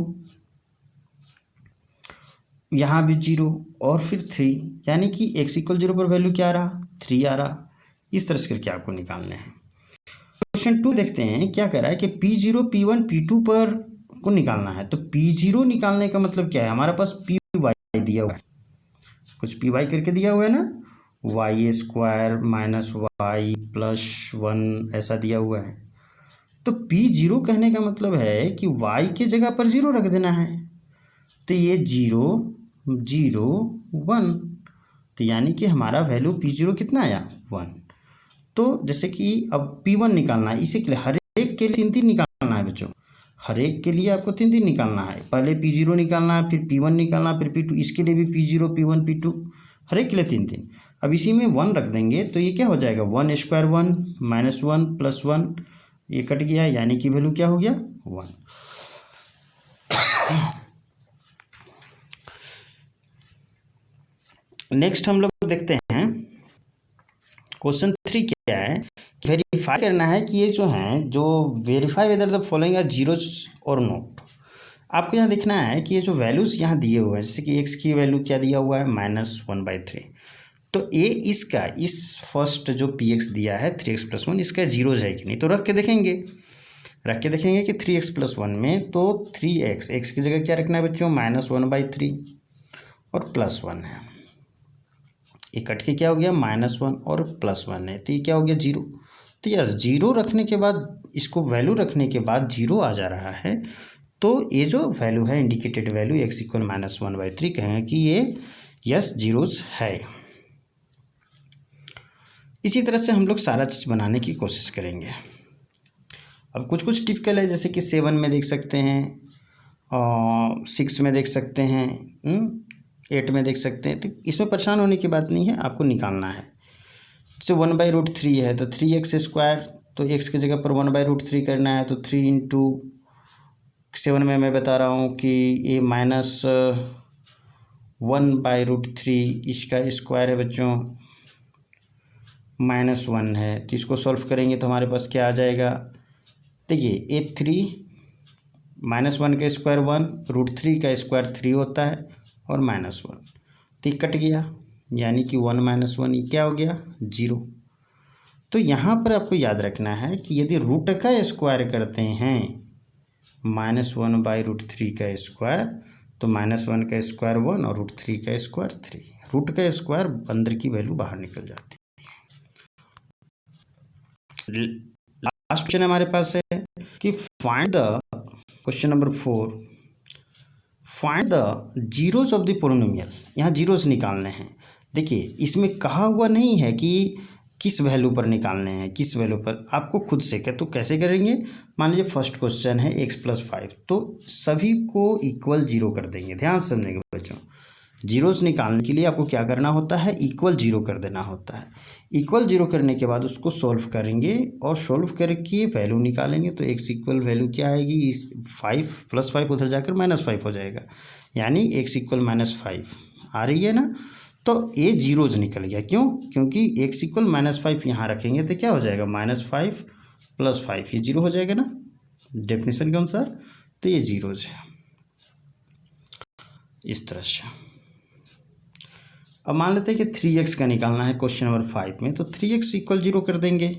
यहाँ भी 0 और फिर 3, यानी कि x इक्वल 0 पर वैल्यू क्या आ रहा, 3 आ रहा। इस तरह से करके आपको निकालने हैं। क्वेश्चन 2 देखते हैं क्या कह रहा है कि P0 P1 P2 पर को निकालना है। तो P0 निकालने का मतलब क्या है, हमारे पास पी वाई दिया हुआ है, कुछ पी वाई करके दिया हुआ है ना, y² माइनस वाई प्लस 1 ऐसा दिया हुआ है। तो P0 कहने का मतलब है कि y के जगह पर 0 रख देना है। तो ये 0 0 1, तो यानी कि हमारा वैल्यू P0 कितना आया, 1। तो जैसे कि अब P1 निकालना है, इसी के लिए हर एक के लिए 3 निकालना है बच्चों, हर एक के लिए आपको 3 निकालना है। पहले P0 निकालना है, फिर P1 निकालना है, फिर P2, इसके लिए भी P0 P1 P2, हर एक के लिए 3। अब इसी में 1 रख देंगे तो ये क्या हो जाएगा, 1² 1 माइनस 1 प्लस 1, ये कट गया, यानी कि वैल्यू क्या हो गया, 1। नेक्स्ट हम लोग देखते हैं क्वेश्चन 3 क्या है, वेरीफाई करना है कि ये जो हैं, जो verify whether the following are zeros और नॉट। आपको यहाँ देखना है कि ये जो वैल्यूज़ यहाँ दिए हुए हैं, जैसे कि x की वैल्यू क्या दिया हुआ है, -1/3। तो ये इसका, इस फर्स्ट जो px दिया है 3x + 1, इसका जीरोज है कि नहीं, तो रख के देखेंगे कि 3x + 1 में तो 3x, x की जगह क्या रखना है बच्चों, -1/3 और +1 है, ये कट के क्या हो गया, -1 और +1 है, तो ये क्या हो गया, 0। तो यार 0 रखने के बाद, इसको वैल्यू रखने के बाद 0 आ जा रहा है, तो ये जो वैल्यू है इंडिकेटेड वैल्यू x = -1/3 कहेंगे कि ये यस जीरोज है। इसी तरह से हम लोग सारा चीज़ बनाने की कोशिश करेंगे। अब कुछ टिपिकल है, जैसे कि 7 में देख सकते हैं, 6 में देख सकते हैं, 8 में देख सकते हैं। तो इसमें परेशान होने की बात नहीं है, आपको निकालना है। जैसे 1/√3 है तो 3x², तो x की जगह पर 1/√3 करना है, तो 3 × 7 में मैं बता रहा हूँ कि ये -1/√3, इसका स्क्वायर है बच्चों -1 है। तो इसको सॉल्व करेंगे तो हमारे पास क्या आ जाएगा, देखिए a3 -1 का स्क्वायर 1, √3 का स्क्वायर 3 होता है और -1, तो ये कट गया, यानी कि 1 - 1 ये क्या हो गया, 0। तो यहाँ पर आपको याद रखना है कि यदि रूट का स्क्वायर करते हैं -1/√3 का स्क्वायर, तो -1 का स्क्वायर 1 और √3 का स्क्वायर 3, रूट का स्क्वायर अंदर की वैल्यू बाहर निकल जाती है। लास्ट क्वेश्चन हमारे पास है कि find the, question number 4, find the zeros of the polynomial. यहाँ जीरोज निकालने हैं। देखिए इसमें कहा हुआ नहीं है कि किस वैल्यू पर निकालने हैं, किस वैल्यू पर, आपको खुद से क्या, तो कैसे करेंगे, मान लीजिए फर्स्ट क्वेश्चन है x + 5, तो सभी को इक्वल 0 कर देंगे। ध्यान से समझेंगे बच्चों, जीरोज निकालने के लिए आपको क्या करना होता है, इक्वल 0 कर देना होता है। इक्वल 0 करने के बाद उसको सॉल्व करेंगे और सॉल्व करके वैल्यू निकालेंगे, तो x इक्वल वैल्यू क्या आएगी, 5 + 5 उधर जाकर -5 हो जाएगा, यानी x इक्वल -5 आ रही है ना। तो ये जीरोज निकल गया, क्यों, क्योंकि x इक्वल -5 यहाँ रखेंगे तो क्या हो जाएगा, -5 + 5, ये 0 हो जाएगा ना डेफिनेशन के अनुसार। तो ये जीरोज है इस तरह से। अब मान लेते हैं कि 3x का निकालना है क्वेश्चन नंबर 5 में, तो 3x = 0 कर देंगे,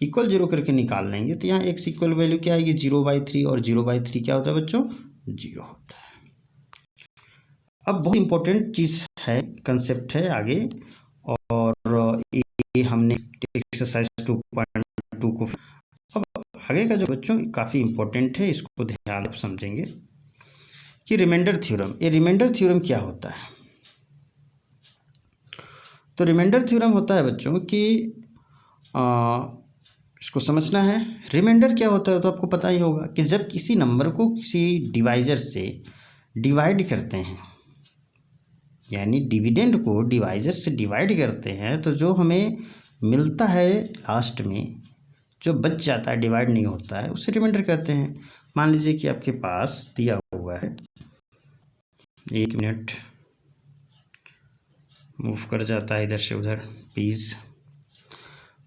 इक्वल 0 करके निकाल लेंगे, तो यहाँ x इक्वल वैल्यू क्या आएगी, 0/3, और 0/3 क्या होता है बच्चों, 0 होता है। अब बहुत इंपॉर्टेंट चीज़ है, कंसेप्ट है आगे, और ये हमने एक्सरसाइज 2.2 को, अब आगे का जो बच्चों काफ़ी इंपॉर्टेंट है, इसको ध्यान आप समझेंगे कि रिमाइंडर थ्योरम। ये रिमाइंडर थ्योरम क्या होता है, तो रिमाइंडर थ्योरम होता है बच्चों कि इसको समझना है। रिमाइंडर क्या होता है तो आपको पता ही होगा कि जब किसी नंबर को किसी डिवाइजर से डिवाइड करते हैं, यानी डिविडेंड को डिवाइजर से डिवाइड करते हैं, तो जो हमें मिलता है लास्ट में, जो बच जाता है, डिवाइड नहीं होता है, उसे रिमाइंडर कहते हैं। मान लीजिए कि आपके पास दिया हुआ है, 1 मिनट मूव कर जाता है इधर से उधर प्लीज़।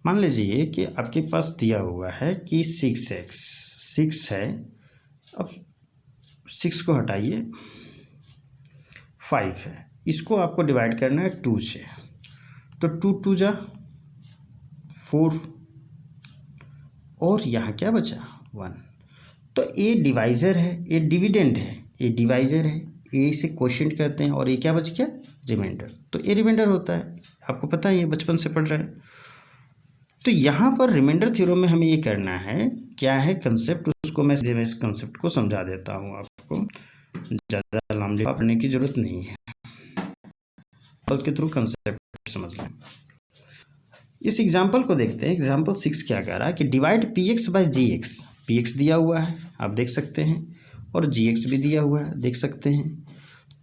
मान लीजिए कि आपके पास दिया हुआ है कि 6x 6 है, अब 6 को हटाइए, 5 है, इसको आपको डिवाइड करना है 2 से। तो 2 2 जा 4 और यहाँ क्या बचा 1। तो ए डिवाइज़र है, ए डिविडेंड है, ए डिवाइज़र है, ए से क्वोशिएंट कहते हैं, और ये क्या बच गया रिमाइंडर। तो ए रिमाइंडर होता है, आपको पता है, ये बचपन से पढ़ रहे हैं। तो यहाँ पर रिमाइंडर थ्योरम में हमें ये करना है, क्या है कंसेप्ट, उसको मैं इस कंसेप्ट को समझा देता हूँ आपको, ज़्यादा लंबी पढ़ने की ज़रूरत नहीं है, उसके थ्रू कंसेप्ट समझ लें। इस एग्जाम्पल को देखते हैं। एग्जाम्पल 6 क्या कह रहा है कि divide p x by g x. P x दिया हुआ है, आप देख सकते हैं, और जी एक्स भी दिया हुआ है, देख सकते हैं।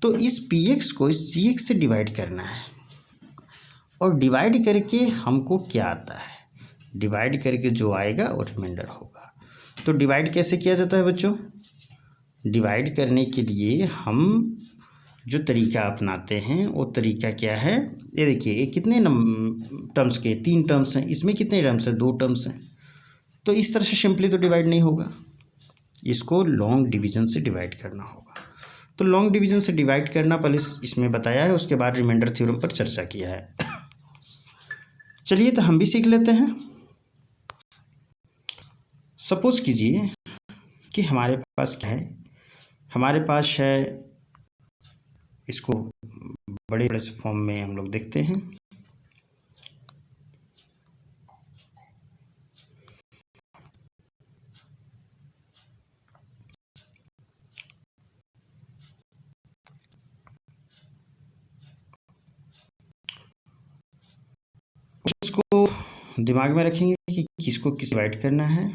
तो इस पी एक्स को इस जी एक्स से डिवाइड करना है, और डिवाइड करके हमको क्या आता है, डिवाइड करके जो आएगा वो रिमाइंडर होगा। तो डिवाइड कैसे किया जाता है बच्चों? डिवाइड करने के लिए हम जो तरीका अपनाते हैं वो तरीका क्या है, ये देखिए, ये कितने टर्म्स के 3 टर्म्स हैं, इसमें कितने टर्म्स हैं 2 टर्म्स हैं। तो इस तरह से सिंपली तो डिवाइड नहीं होगा, इसको लॉन्ग डिवीजन से डिवाइड करना होगा। तो लॉन्ग डिवीजन से डिवाइड करना पहले इसमें बताया है, उसके बाद रिमाइंडर थ्योरम पर चर्चा किया है। चलिए तो हम भी सीख लेते हैं। सपोज कीजिए कि हमारे पास क्या है, हमारे पास है, इसको बड़े बड़े फॉर्म में हम लोग देखते हैं। इसको दिमाग में रखेंगे कि किसको किस डिवाइड करना है।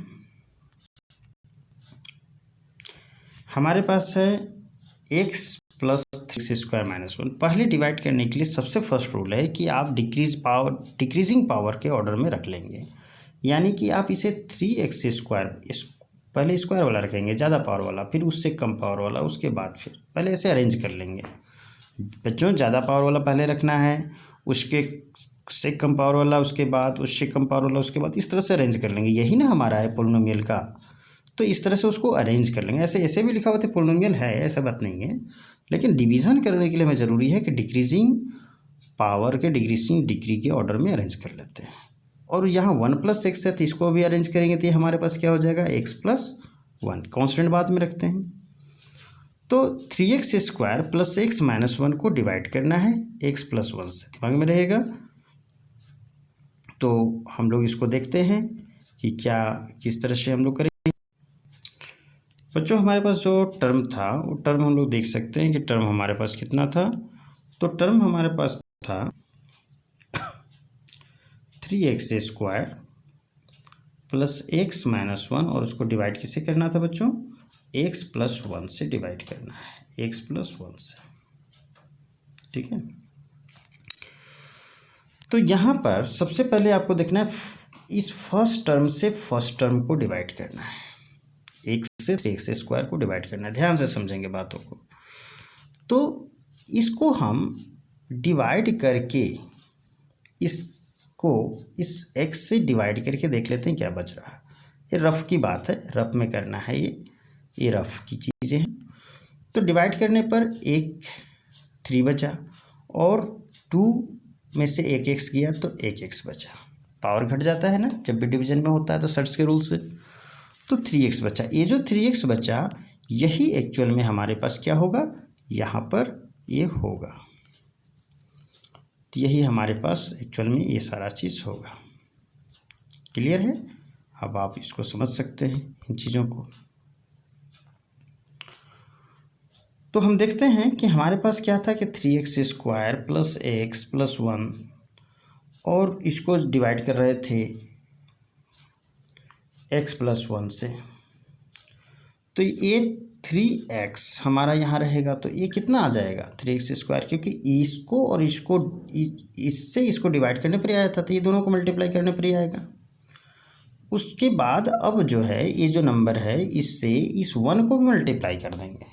हमारे पास है x प्लस 3x² - 1। पहले डिवाइड करने के लिए सबसे फर्स्ट रूल है कि आप डिक्रीजिंग पावर के ऑर्डर में रख लेंगे, यानी कि आप इसे 3x², पहले स्क्वायर वाला रखेंगे ज़्यादा पावर वाला, फिर उससे कम पावर वाला, उसके बाद फिर पहले ऐसे अरेंज कर लेंगे बच्चों। ज़्यादा पावर वाला पहले रखना है, उसके से कम पावर वाला उसके बाद, उससे कम पावर वाला उसके बाद, इस तरह से अरेंज कर लेंगे। यही ना हमारा है पोलिनोमियल का, तो इस तरह से उसको अरेंज कर लेंगे। ऐसे ऐसे भी लिखा हुआ था पोलिनोमियल है, ऐसा बात नहीं है, लेकिन डिवीज़न करने के लिए हमें ज़रूरी है कि डिक्रीजिंग पावर के डिक्रीजिंग डिग्री के ऑर्डर में अरेंज कर लेते हैं। और यहाँ 1 + x है, तो इसको भी अरेंज करेंगे तो ये हमारे पास क्या हो जाएगा x + 1, कॉन्स्टेंट बाद में रखते हैं। तो 3x² + x - 1 को डिवाइड करना है x + 1 से, दिमाग में रहेगा। तो हम लोग इसको देखते हैं कि क्या किस तरह से हम लोग करेंगे। बच्चों हमारे पास जो टर्म था वो टर्म हम लोग देख सकते हैं कि टर्म हमारे पास कितना था। तो टर्म हमारे पास था 3x² + x - 1, और उसको डिवाइड किससे करना था बच्चों, x + 1 से डिवाइड करना है, x + 1 से, ठीक है। तो यहाँ पर सबसे पहले आपको देखना है इस फर्स्ट टर्म से फर्स्ट टर्म को डिवाइड करना है, x से 3x² को डिवाइड करना है, ध्यान से समझेंगे बातों को। तो इसको हम डिवाइड करके इसको इस x से डिवाइड करके देख लेते हैं क्या बच रहा है। ये रफ की बात है, रफ में करना है, ये रफ की चीज़ें हैं। तो डिवाइड करने पर एक 3 बचा, और 2 में से एक x गया तो एक x बचा। पावर घट जाता है ना जब भी डिवीजन में होता है, तो सर्ट्स के रूल से। तो 3x बचा, ये जो 3x बचा यही एक्चुअल में हमारे पास क्या होगा, यहाँ पर ये होगा। तो यही हमारे पास एक्चुअल में ये सारा चीज़ होगा। क्लियर है? अब आप इसको समझ सकते हैं इन चीज़ों को। तो हम देखते हैं कि हमारे पास क्या था कि 3x² + x + 1, और इसको डिवाइड कर रहे थे x + 1 से। तो ये 3x हमारा यहाँ रहेगा, तो ये कितना आ जाएगा 3x², क्योंकि इसको और इसको इससे इसको डिवाइड करने पर ही आया था, तो ये दोनों को मल्टीप्लाई करने पर ही आएगा। उसके बाद अब जो है ये जो नंबर है इससे इस 1 को भी मल्टीप्लाई कर देंगे,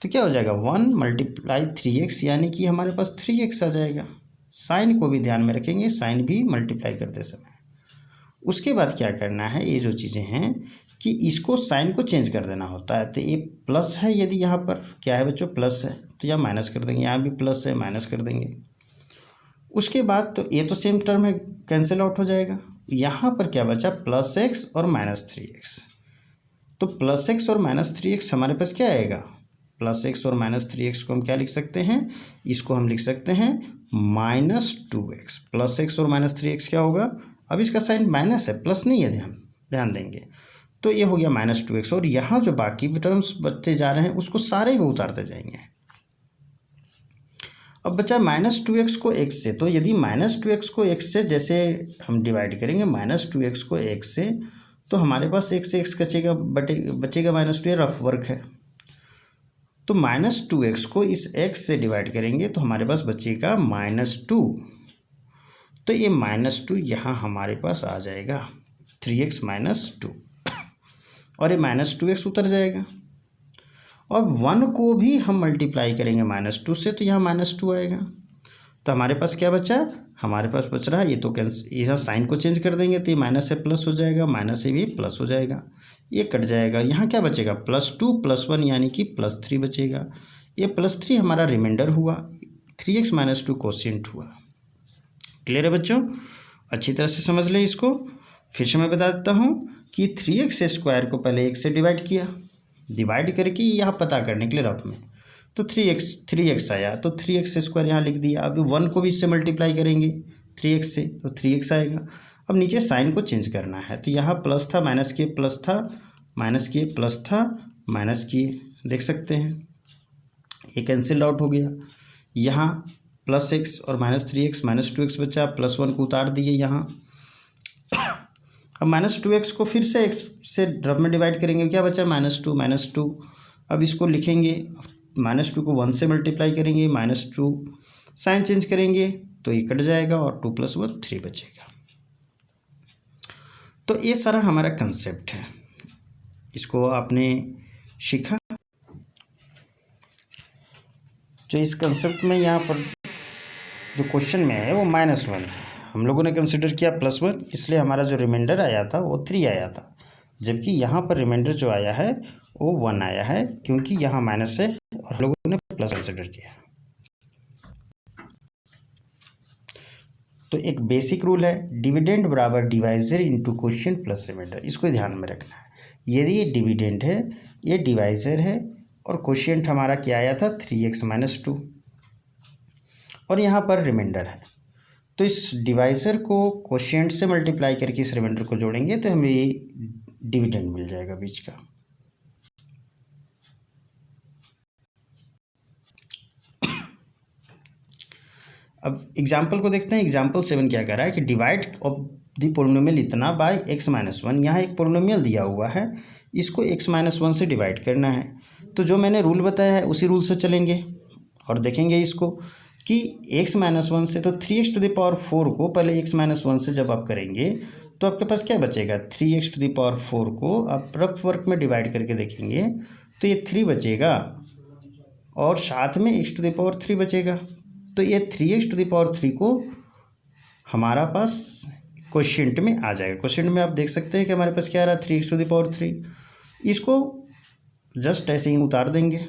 तो क्या हो जाएगा 1 × 3x, यानी कि हमारे पास 3x आ जाएगा। साइन को भी ध्यान में रखेंगे, साइन भी मल्टीप्लाई करते समय। उसके बाद क्या करना है, ये जो चीज़ें हैं कि इसको साइन को चेंज कर देना होता है। तो ये प्लस है, यदि यहाँ पर क्या है बच्चों प्लस है तो यहाँ माइनस कर देंगे, यहाँ भी प्लस है माइनस कर देंगे। उसके बाद तो ये तो सेम टर्म है, कैंसिल आउट हो जाएगा। यहाँ पर क्या बचा प्लस एक्स और माइनस 3x। तो प्लस एक्स और माइनस 3x हमारे पास क्या आएगा, प्लस एक्स और माइनस 3x को हम क्या लिख सकते हैं, इसको हम लिख सकते हैं -2x। प्लस एक्स और माइनस 3x क्या होगा, अब इसका साइन माइनस है प्लस नहीं है, ध्यान देंगे। तो ये हो गया -2x और यहाँ जो बाकी टर्म्स बचते जा रहे हैं उसको सारे को उतारते जाएंगे। अब बचा -2x को x से, तो यदि -2x को x से जैसे हम डिवाइड करेंगे -2x को x से, तो हमारे पास x से x बचेगा बचेगा -2, ये रफ वर्क है। तो -2x को इस x से डिवाइड करेंगे तो हमारे पास बचेगा -2। तो ये -2 यहाँ हमारे पास आ जाएगा 3x -2 और ये -2x उतर जाएगा। और 1 को भी हम मल्टीप्लाई करेंगे -2 से, तो यहाँ -2 आएगा। तो हमारे पास क्या बचा, हमारे पास बच रहा है ये तो यहाँ साइन को चेंज कर देंगे तो ये माइनस से प्लस हो जाएगा, माइनस से भी प्लस हो जाएगा, ये कट जाएगा। यहाँ क्या बचेगा +2 +1 यानी कि +3 बचेगा। ये +3 हमारा रिमाइंडर हुआ, 3x -2 कोशिएंट हुआ। क्लियर है बच्चों, अच्छी तरह से समझ लें इसको। फिर से मैं बता देता हूँ कि 3x² को पहले 1 से डिवाइड किया, डिवाइड करके यहाँ पता करने के लिए रफ में, तो 3x आया, तो 3x² यहाँ लिख दिया। अब 1 को भी इससे मल्टीप्लाई करेंगे 3x से, तो 3x आएगा। अब नीचे साइन को चेंज करना है, तो यहाँ प्लस था माइनस किए प्लस था, माइनस किए प्लस था माइनस किए, देख सकते हैं ये कैंसिल आउट हो गया। यहाँ +x और -3x -2x बचा, +1 को उतार दिए यहाँ। अब -2x को फिर से x से रफ में डिवाइड करेंगे, क्या बचा -2। अब इसको लिखेंगे, -2 को 1 से मल्टीप्लाई करेंगे, -2 साइन चेंज करेंगे तो ये कट जाएगा और 2 + 1 3 बचेगा। तो ये सारा हमारा कंसेप्ट है, इसको आपने सीखा। जो इस कंसेप्ट में यहाँ पर जो क्वेश्चन में है वो -1 है, हम लोगों ने कंसिडर किया +1, इसलिए हमारा जो रिमाइंडर आया था वो 3 आया था, जबकि यहाँ पर रिमाइंडर जो आया है वो 1 आया है, क्योंकि यहाँ माइनस है और हम लोगों ने प्लस कंसिडर किया। तो एक बेसिक रूल है, डिविडेंड बराबर divisor into quotient plus remainder, इसको ध्यान में रखना है। यदि ये डिविडेंड है, ये डिवाइजर है और क्वोशिएंट हमारा क्या आया था 3x -2 और यहाँ पर रिमाइंडर है, तो इस डिवाइजर को क्वोशिएंट से मल्टीप्लाई करके इस रिमाइंडर को जोड़ेंगे तो हमें ये डिविडेंड मिल जाएगा बीच का। अब एग्जाम्पल को देखते हैं। एग्जाम्पल 7 क्या कर रहा है कि डिवाइड ऑफ द पोलिनोमियल इतना बाय x -1। यहाँ एक पोलिनोमियल दिया हुआ है, इसको x -1 से डिवाइड करना है। तो जो मैंने रूल बताया है उसी रूल से चलेंगे और देखेंगे इसको कि x -1 से, तो 3x⁴ को पहले x -1 से जब आप करेंगे तो आपके पास क्या बचेगा, 3x⁴ को आप रफ वर्क में डिवाइड करके देखेंगे तो ये 3 बचेगा और साथ में x⁴ बचेगा। तो ये 3x⁴ को हमारा पास क्वोशिएंट में आ जाएगा। क्वोशिएंट में आप देख सकते हैं कि हमारे पास क्या आ रहा है 3x⁴, इसको जस्ट ऐसे ही उतार देंगे।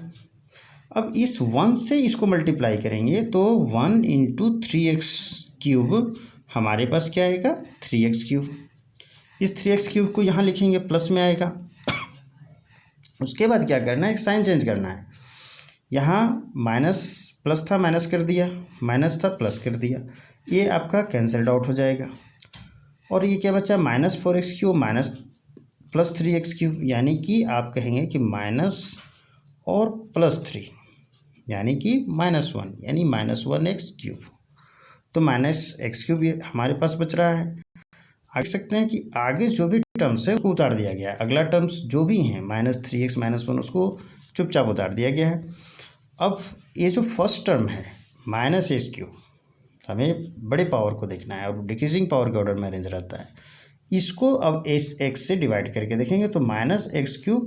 अब इस 1 से इसको मल्टीप्लाई करेंगे तो 1 × 3x³ हमारे पास क्या आएगा 3x³। इस 3x³ को यहाँ लिखेंगे, प्लस में आएगा। उसके बाद क्या करना है, एक साइन चेंज करना है। यहाँ माइनस प्लस था माइनस कर दिया, माइनस था प्लस कर दिया, ये आपका कैंसल्ड आउट हो जाएगा। और ये क्या बचा -4x³ माइनस +3x³ यानी कि आप कहेंगे कि माइनस और +3 यानी कि -1 यानी -1x³। तो -x³ हमारे पास बच रहा है। देख सकते हैं कि आगे जो भी टर्म्स है उसको उतार दिया गया है, अगला टर्म्स जो भी हैं -3x -1 उसको चुपचाप उतार दिया गया है। अब ये जो फर्स्ट टर्म है -x³, हमें बड़े पावर को देखना है और डिक्रीजिंग पावर के ऑर्डर में अरेंज रहता है। इसको अब x से डिवाइड करके देखेंगे तो -x³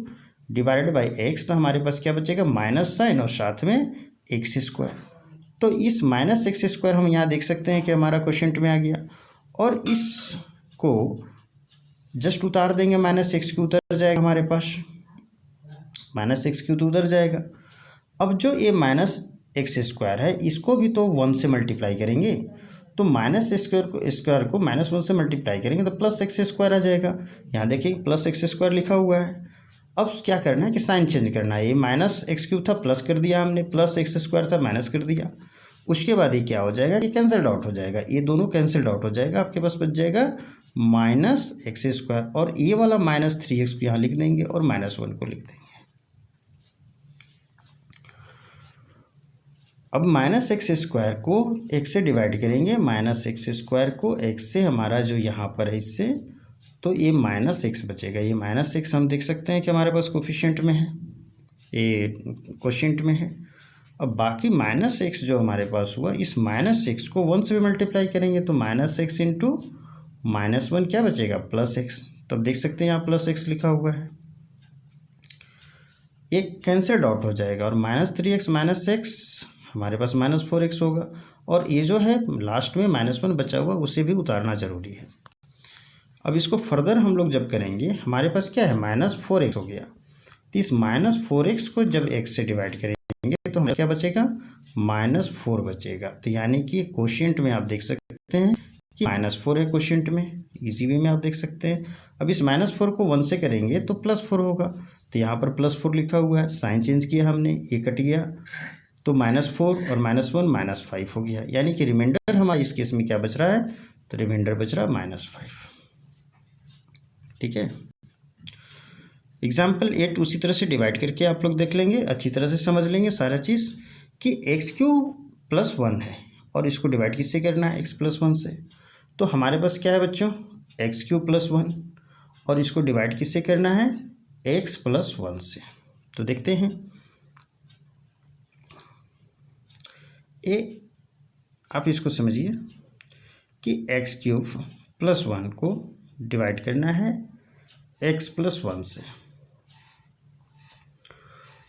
डिवाइडेड बाई x, तो हमारे पास क्या बचेगा माइनस साइन और साथ में x²। तो इस -x² हम यहाँ देख सकते हैं कि हमारा क्वोशिएंट में आ गया और इसको जस्ट उतार देंगे, माइनस एक्स क्यू उतर जाएगा हमारे पास, माइनस एक्स क्यू तो उतर जाएगा। अब जो ये माइनस एक्स स्क्वायर है इसको भी तो 1 से मल्टीप्लाई करेंगे, तो माइनस स्क्वायर को माइनस 1 से मल्टीप्लाई करेंगे तो प्लस एक्स स्क्वायर आ जाएगा। यहाँ देखिए प्लस एक्स स्क्वायर लिखा हुआ है। अब क्या करना है कि साइन चेंज करना है, ये माइनस एक्स क्यूब था प्लस कर दिया हमने, प्लस एक्स स्क्वायर था माइनस कर दिया। उसके बाद ये क्या हो जाएगा कि कैंसिल आउट हो जाएगा, ये दोनों कैंसिल आउट हो जाएगा, आपके पास बच जाएगा माइनस एक्स स्क्वायर, और ये वाला माइनस 3x को यहाँ लिख देंगे और माइनस 1 को लिख देंगे। अब माइनस एक्स स्क्वायर को x से डिवाइड करेंगे, माइनस एक्स स्क्वायर को x से हमारा जो यहाँ पर है इससे, तो ये माइनस एक्स बचेगा। ये माइनस एक्स हम देख सकते हैं कि हमारे पास कोफिशिएंट में है, ये कोशिएंट में है। अब बाकी माइनस एक्स जो हमारे पास हुआ, इस माइनस एक्स को 1 से भी मल्टीप्लाई करेंगे तो माइनस एक्स इंटू माइनस 1 क्या बचेगा, प्लस एक्स। तब देख सकते हैं यहाँ प्लस एक्स लिखा हुआ है, ये कैंसिल आउट हो जाएगा, और माइनस 3x माइनस एक्स हमारे पास माइनस 4x होगा, और ये जो है लास्ट में माइनस 1 बचा हुआ उसे भी उतारना जरूरी है। अब इसको फर्दर हम लोग जब करेंगे, हमारे पास क्या है माइनस 4x हो गया, तो इस माइनस 4x को जब x से डिवाइड करेंगे तो हमें क्या बचेगा, माइनस 4 बचेगा। तो यानी कि कोशिएंट में आप देख सकते हैं कि माइनस 4 है कोशिएंट में, इसी वे में आप देख सकते हैं। अब इस माइनस 4 को 1 से करेंगे तो प्लस 4 होगा, तो यहाँ पर प्लस 4 लिखा हुआ है, साइन चेंज किया हमने, ये कट गया, तो माइनस 4 और माइनस 1 माइनस 5 हो गया। यानी कि रिमाइंडर हमारा इस केस में क्या बच रहा है, तो रिमाइंडर बच रहा है माइनस 5। ठीक है, एग्जाम्पल 8 उसी तरह से डिवाइड करके आप लोग देख लेंगे, अच्छी तरह से समझ लेंगे सारा चीज़ कि एक्स क्यूब प्लस 1 है और इसको डिवाइड किससे करना है, एक्स प्लस 1 से। तो हमारे पास क्या है बच्चों, एक्स क्यूब प्लस 1, और इसको डिवाइड किससे करना है, एक्स प्लस 1 से। तो देखते हैं, ये आप इसको समझिए कि एक्स क्यूब प्लस 1 को डिवाइड करना है एक्स प्लस 1 से,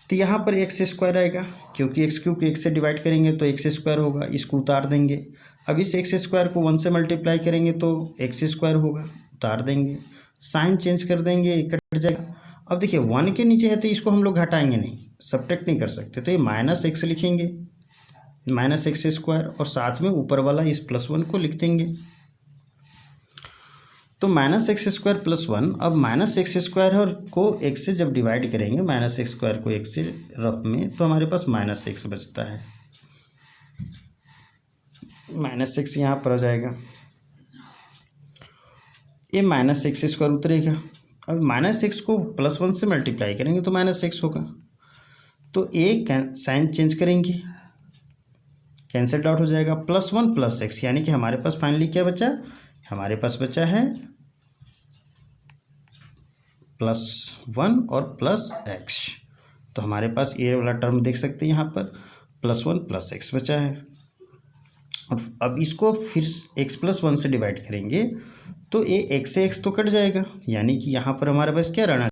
तो यहाँ पर एक्स स्क्वायर आएगा, क्योंकि एक्स क्यूब को एक्स से डिवाइड करेंगे तो एक्स स्क्वायर होगा, इसको उतार देंगे। अब इस एक्स स्क्वायर को 1 से मल्टीप्लाई करेंगे तो एक्स स्क्वायर होगा, उतार देंगे, साइन चेंज कर देंगे, कट जाएगा। अब देखिए 1 के नीचे है तो इसको हम लोग घटाएंगे नहीं, सब्ट्रैक्ट नहीं कर सकते, तो ये माइनस एक्स लिखेंगे, माइनस एक्स स्क्वायर, और साथ में ऊपर वाला इस प्लस 1 को लिख देंगे। तो माइनस एक्स स्क्वायर प्लस 1, अब माइनस एक्स स्क्वायर और को एक्स से जब डिवाइड करेंगे, माइनस एक्स स्क्वायर को एक्स से रफ में, तो हमारे पास माइनस एक्स बचता है, माइनस एक्स यहाँ पर आ जाएगा, ये माइनस एक्स स्क्वायर उतरेगा। अब माइनस एक्स को प्लस 1 से मल्टीप्लाई करेंगे तो माइनस एक्स होगा, तो एक साइन चेंज करेंगे, कैंसिल आउट हो जाएगा, प्लस 1 प्लस एक्स, यानी कि हमारे पास फाइनली क्या बचा, हमारे पास बचा है प्लस 1 और प्लस एक्स। तो हमारे पास ये वाला टर्म देख सकते हैं यहाँ पर प्लस 1 प्लस एक्स बचा है। और अब इसको फिर एक्स प्लस 1 से डिवाइड करेंगे तो ये एक्स से एक्स तो कट जाएगा, यानी कि यहाँ पर हमारे पास क्या रहना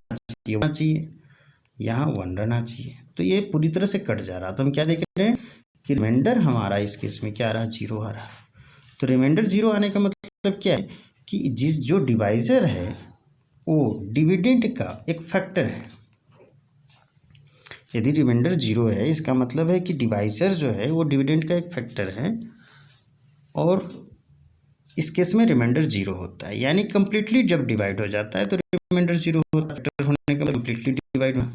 चाहिए, यहाँ 1 रहना चाहिए। तो ये पूरी तरह से कट जा रहा, तो हम क्या देख रहे हैं कि रिमाइंडर हमारा इस केस में क्या आ रहा है, 0 आ रहा है। तो रिमाइंडर 0 आने का मतलब क्या है कि जो डिवाइज़र है वो डिविडेंड का एक फैक्टर है। यदि रिमाइंडर 0 है इसका मतलब है कि डिवाइज़र जो है वो डिविडेंड का एक फैक्टर है, और इस केस में रिमाइंडर 0 होता है, यानी कम्प्लीटली जब डिवाइड हो जाता है तो रिमाइंडर 0 होता है, फैक्टर होने का कम्प्लीटली डिवाइड हो।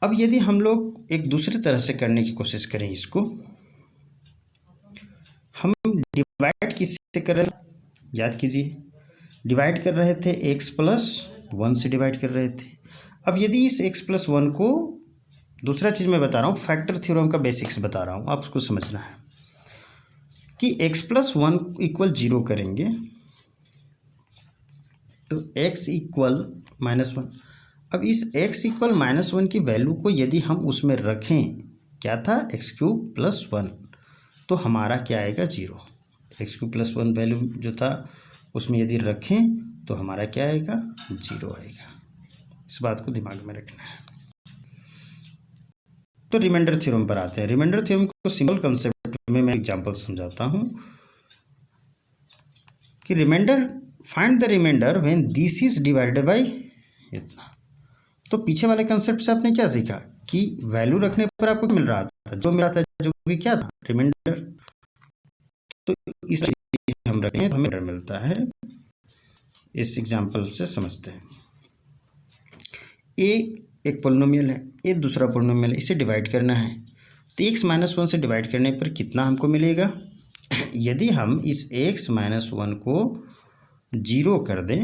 अब यदि हम लोग एक दूसरी तरह से करने की कोशिश करें, इसको हम डिवाइड किससे कर रहे थे, याद कीजिए, डिवाइड कर रहे थे x प्लस 1 से डिवाइड कर रहे थे। अब यदि इस x प्लस 1 को, दूसरा चीज़ मैं बता रहा हूँ, फैक्टर थ्योरम का बेसिक्स बता रहा हूँ, आप उसको समझना है कि x प्लस 1 इक्वल 0 करेंगे तो x इक्वल माइनस 1। अब इस x इक्वल माइनस 1 की वैल्यू को यदि हम उसमें रखें, क्या था एक्स क्यूब प्लस 1, तो हमारा क्या आएगा 0। एक्स क्यूब प्लस 1 वैल्यू जो था उसमें यदि रखें तो हमारा क्या आएगा, 0 आएगा। इस बात को दिमाग में रखना है। तो रिमाइंडर थ्योरम पर आते हैं। रिमाइंडर थ्योरम को सिंपल कंसेप्ट में मैं एग्जांपल समझाता हूँ। कि remainder, find the remainder when this is divided by इतना। तो पीछे वाले कंसेप्ट से आपने क्या सीखा कि वैल्यू रखने पर आपको मिल रहा था, जो मिला था, जो भी क्या था, रिमाइंडर। तो इसलिए हम रखें, हमें मिलता है। इस एग्जांपल से समझते हैं। ए एक पोलिनोमियल है, ए दूसरा पोलिनोमियल है, इसे डिवाइड करना है। तो x माइनस 1 से डिवाइड करने पर कितना हमको मिलेगा? यदि हम इस x माइनस 1 को 0 कर दें,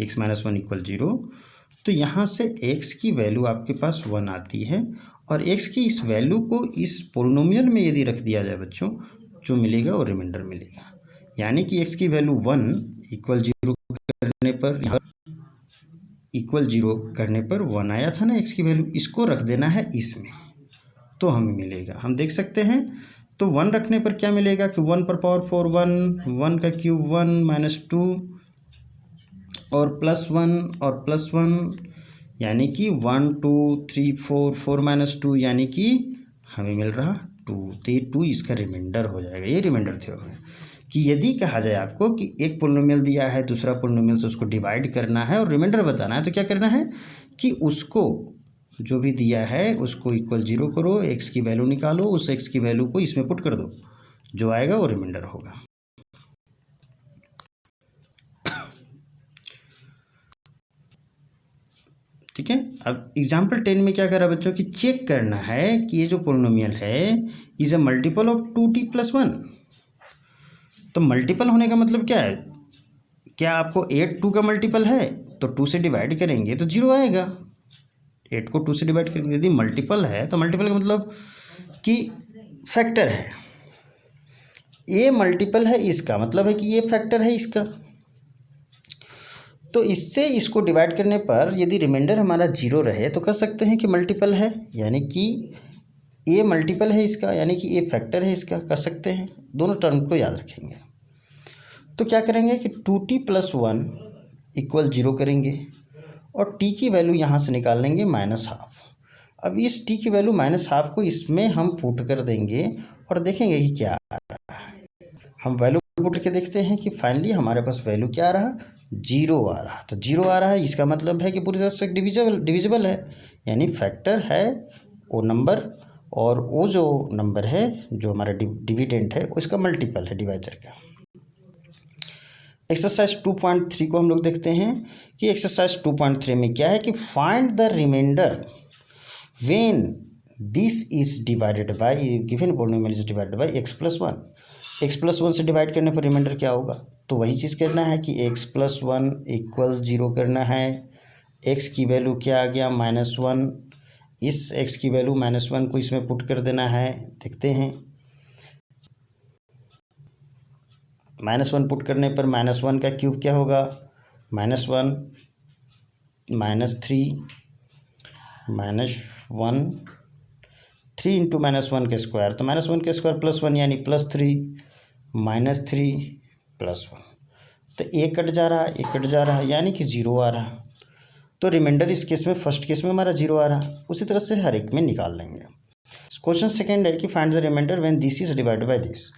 x माइनस 1 इक्वल 0, तो यहाँ से x की वैल्यू आपके पास 1 आती है, और x की इस वैल्यू को इस पोलिनोमियल में यदि रख दिया जाए बच्चों, जो मिलेगा वो रिमाइंडर मिलेगा। यानी कि x की वैल्यू 1 इक्वल 0 करने पर, इक्वल 0 करने पर 1 आया था ना x की वैल्यू, इसको रख देना है इसमें, तो हमें मिलेगा। हम देख सकते हैं। तो 1 रखने पर क्या मिलेगा कि 1 पर पावर 4 1, 1 का क्यूब 1 माइनस 2 और प्लस 1 और प्लस 1, यानी कि 1 2 3 4, 4 माइनस 2, यानी कि हमें मिल रहा 2। तो ये 2 इसका रिमाइंडर हो जाएगा। ये रिमाइंडर थ्योरम है कि यदि कहा जाए आपको कि एक पोलिनोमियल दिया है, दूसरा पोलिनोमियल से उसको डिवाइड करना है और रिमाइंडर बताना है, तो क्या करना है कि उसको जो भी दिया है उसको इक्वल 0 करो, x की वैल्यू निकालो, उस x की वैल्यू को इसमें पुट कर दो, जो आएगा वो रिमाइंडर होगा। ठीक है। अब एग्जाम्पल 10 में क्या करा बच्चों कि चेक करना है कि ये जो पोलिनोमियल है is a multiple of 2t + 1। तो मल्टीपल होने का मतलब क्या है? क्या आपको 8 2 का मल्टीपल है तो 2 से डिवाइड करेंगे तो 0 आएगा। 8 को 2 से डिवाइड करेंगे, यदि मल्टीपल है तो मल्टीपल का मतलब कि फैक्टर है। ये मल्टीपल है इसका मतलब है कि ये फैक्टर है इसका। तो इससे इसको डिवाइड करने पर यदि रिमाइंडर हमारा 0 रहे तो कह सकते हैं कि मल्टीपल है, यानी कि ये मल्टीपल है इसका, यानी कि ये फैक्टर है इसका, कह सकते हैं। दोनों टर्म को याद रखेंगे। तो क्या करेंगे कि 2t + 1 इक्वल 0 करेंगे और t की वैल्यू यहाँ से निकाल लेंगे -12। अब इस t की वैल्यू -12 को इसमें हम पुट कर देंगे और देखेंगे कि क्या आ रहा है। हम वैल्यू पुट करके देखते हैं कि फाइनली हमारे पास वैल्यू क्या आ रहा, 0 आ रहा। तो 0 आ रहा है, इसका मतलब है कि पूरी तरह से डिविजिबल है, यानी फैक्टर है वो नंबर, और वो जो नंबर है जो हमारा डिविडेंड है उसका मल्टीपल है डिवाइजर का। एक्सरसाइज 2.3 को हम लोग देखते हैं कि एक्सरसाइज 2.3 में क्या है कि find the remainder when this is divided by given polynomial is divided by x + 1। x + 1 से डिवाइड करने पर रिमाइंडर क्या होगा? तो वही चीज़ करना है कि x + 1 इक्वल 0 करना है। x की वैल्यू क्या आ गया -1, इस x की वैल्यू -1 को इसमें पुट कर देना है। देखते हैं, -1 पुट करने पर -1 का क्यूब क्या होगा, -1 -3 -1 3 इंटू -1 के स्क्वायर, तो -1 के स्क्वायर +1 यानी +3 -3 +1। तो एक कट जा रहा है, एक कट जा रहा है, यानी कि 0 आ रहा। तो रिमाइंडर इस केस में, फर्स्ट केस में हमारा 0 आ रहा। उसी तरह से हर एक में निकाल लेंगे। क्वेश्चन सेकेंड है कि find the remainder when this is divided by this,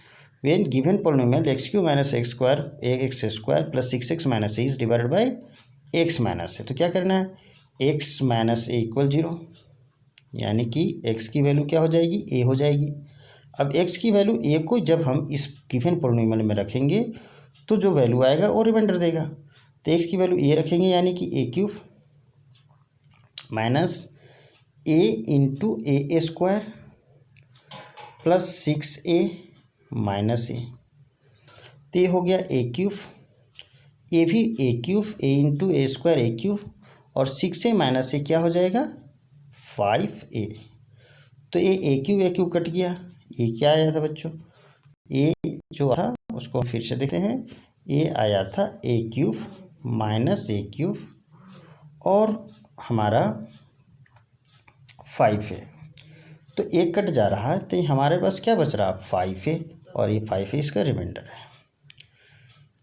when given polynomial x³ - x² + 6x - a is divided by x - a। तो क्या करना है, x - a इक्वल 0, यानी कि x की वैल्यू क्या हो जाएगी, a हो जाएगी। अब x की वैल्यू a को जब हम इस गिवन पॉलिनोमियल में रखेंगे तो जो वैल्यू आएगा वो रिमाइंडर देगा। तो x की वैल्यू a रखेंगे, यानी कि a³ - a into a² + 6a - a। तो ये हो गया a³, ये भी a³ a into a² a³ और 6a - a क्या हो जाएगा 5a। तो ये a³ a³ कट गया, ये क्या आया था बच्चों, ये जो था उसको फिर से देखते हैं। ये आया था a³ - a³ और हमारा 5a। तो एक कट जा रहा है, तो हमारे पास क्या बच रहा, 5a, और ये 5a इसका रिमाइंडर है।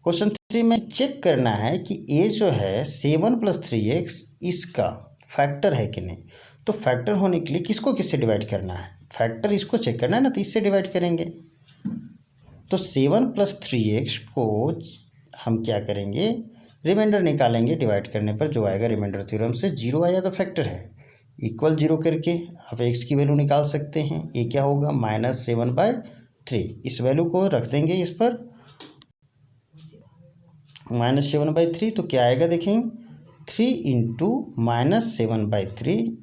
क्वेश्चन 3 में चेक करना है कि a जो है 7 + 3x इसका फैक्टर है कि नहीं। तो फैक्टर होने के लिए किसको किससे डिवाइड करना है, फैक्टर इसको चेक करना है ना, तो इससे डिवाइड करेंगे। तो 7 + 3x को हम क्या करेंगे, रिमाइंडर निकालेंगे। डिवाइड करने पर जो आएगा रिमाइंडर थ्योरम से, जीरो आया तो फैक्टर है, इक्वल जीरो करके आप एक्स की वैल्यू निकाल सकते हैं। ये क्या होगा, -7/3। इस वैल्यू को रख देंगे इस पर, -7/3, तो क्या आएगा देखें, 3 इंटू -7/3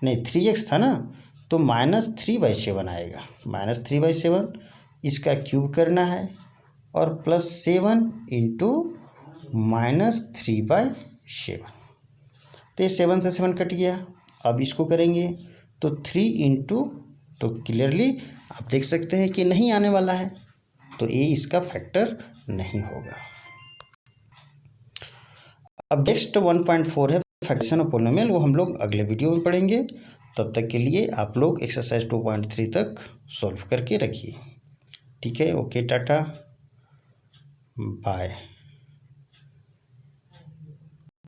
नहीं 3x था ना, तो -3/7 आएगा। -3/7 इसका क्यूब करना है और +7 इंटू -3/7, तो ये 7 से 7 कट गया। अब इसको करेंगे तो 3 इंटू, तो क्लियरली आप देख सकते हैं कि नहीं आने वाला है, तो ये इसका फैक्टर नहीं होगा। अब नेक्स्ट 1.4 है फैक्टराइजेशन ऑफ पॉलिनोमियल, वो हम लोग अगले वीडियो में पढ़ेंगे। तब तक के लिए आप लोग एक्सरसाइज 2.3 तक सॉल्व करके रखिए। ठीक है, ओके, टाटा बाय।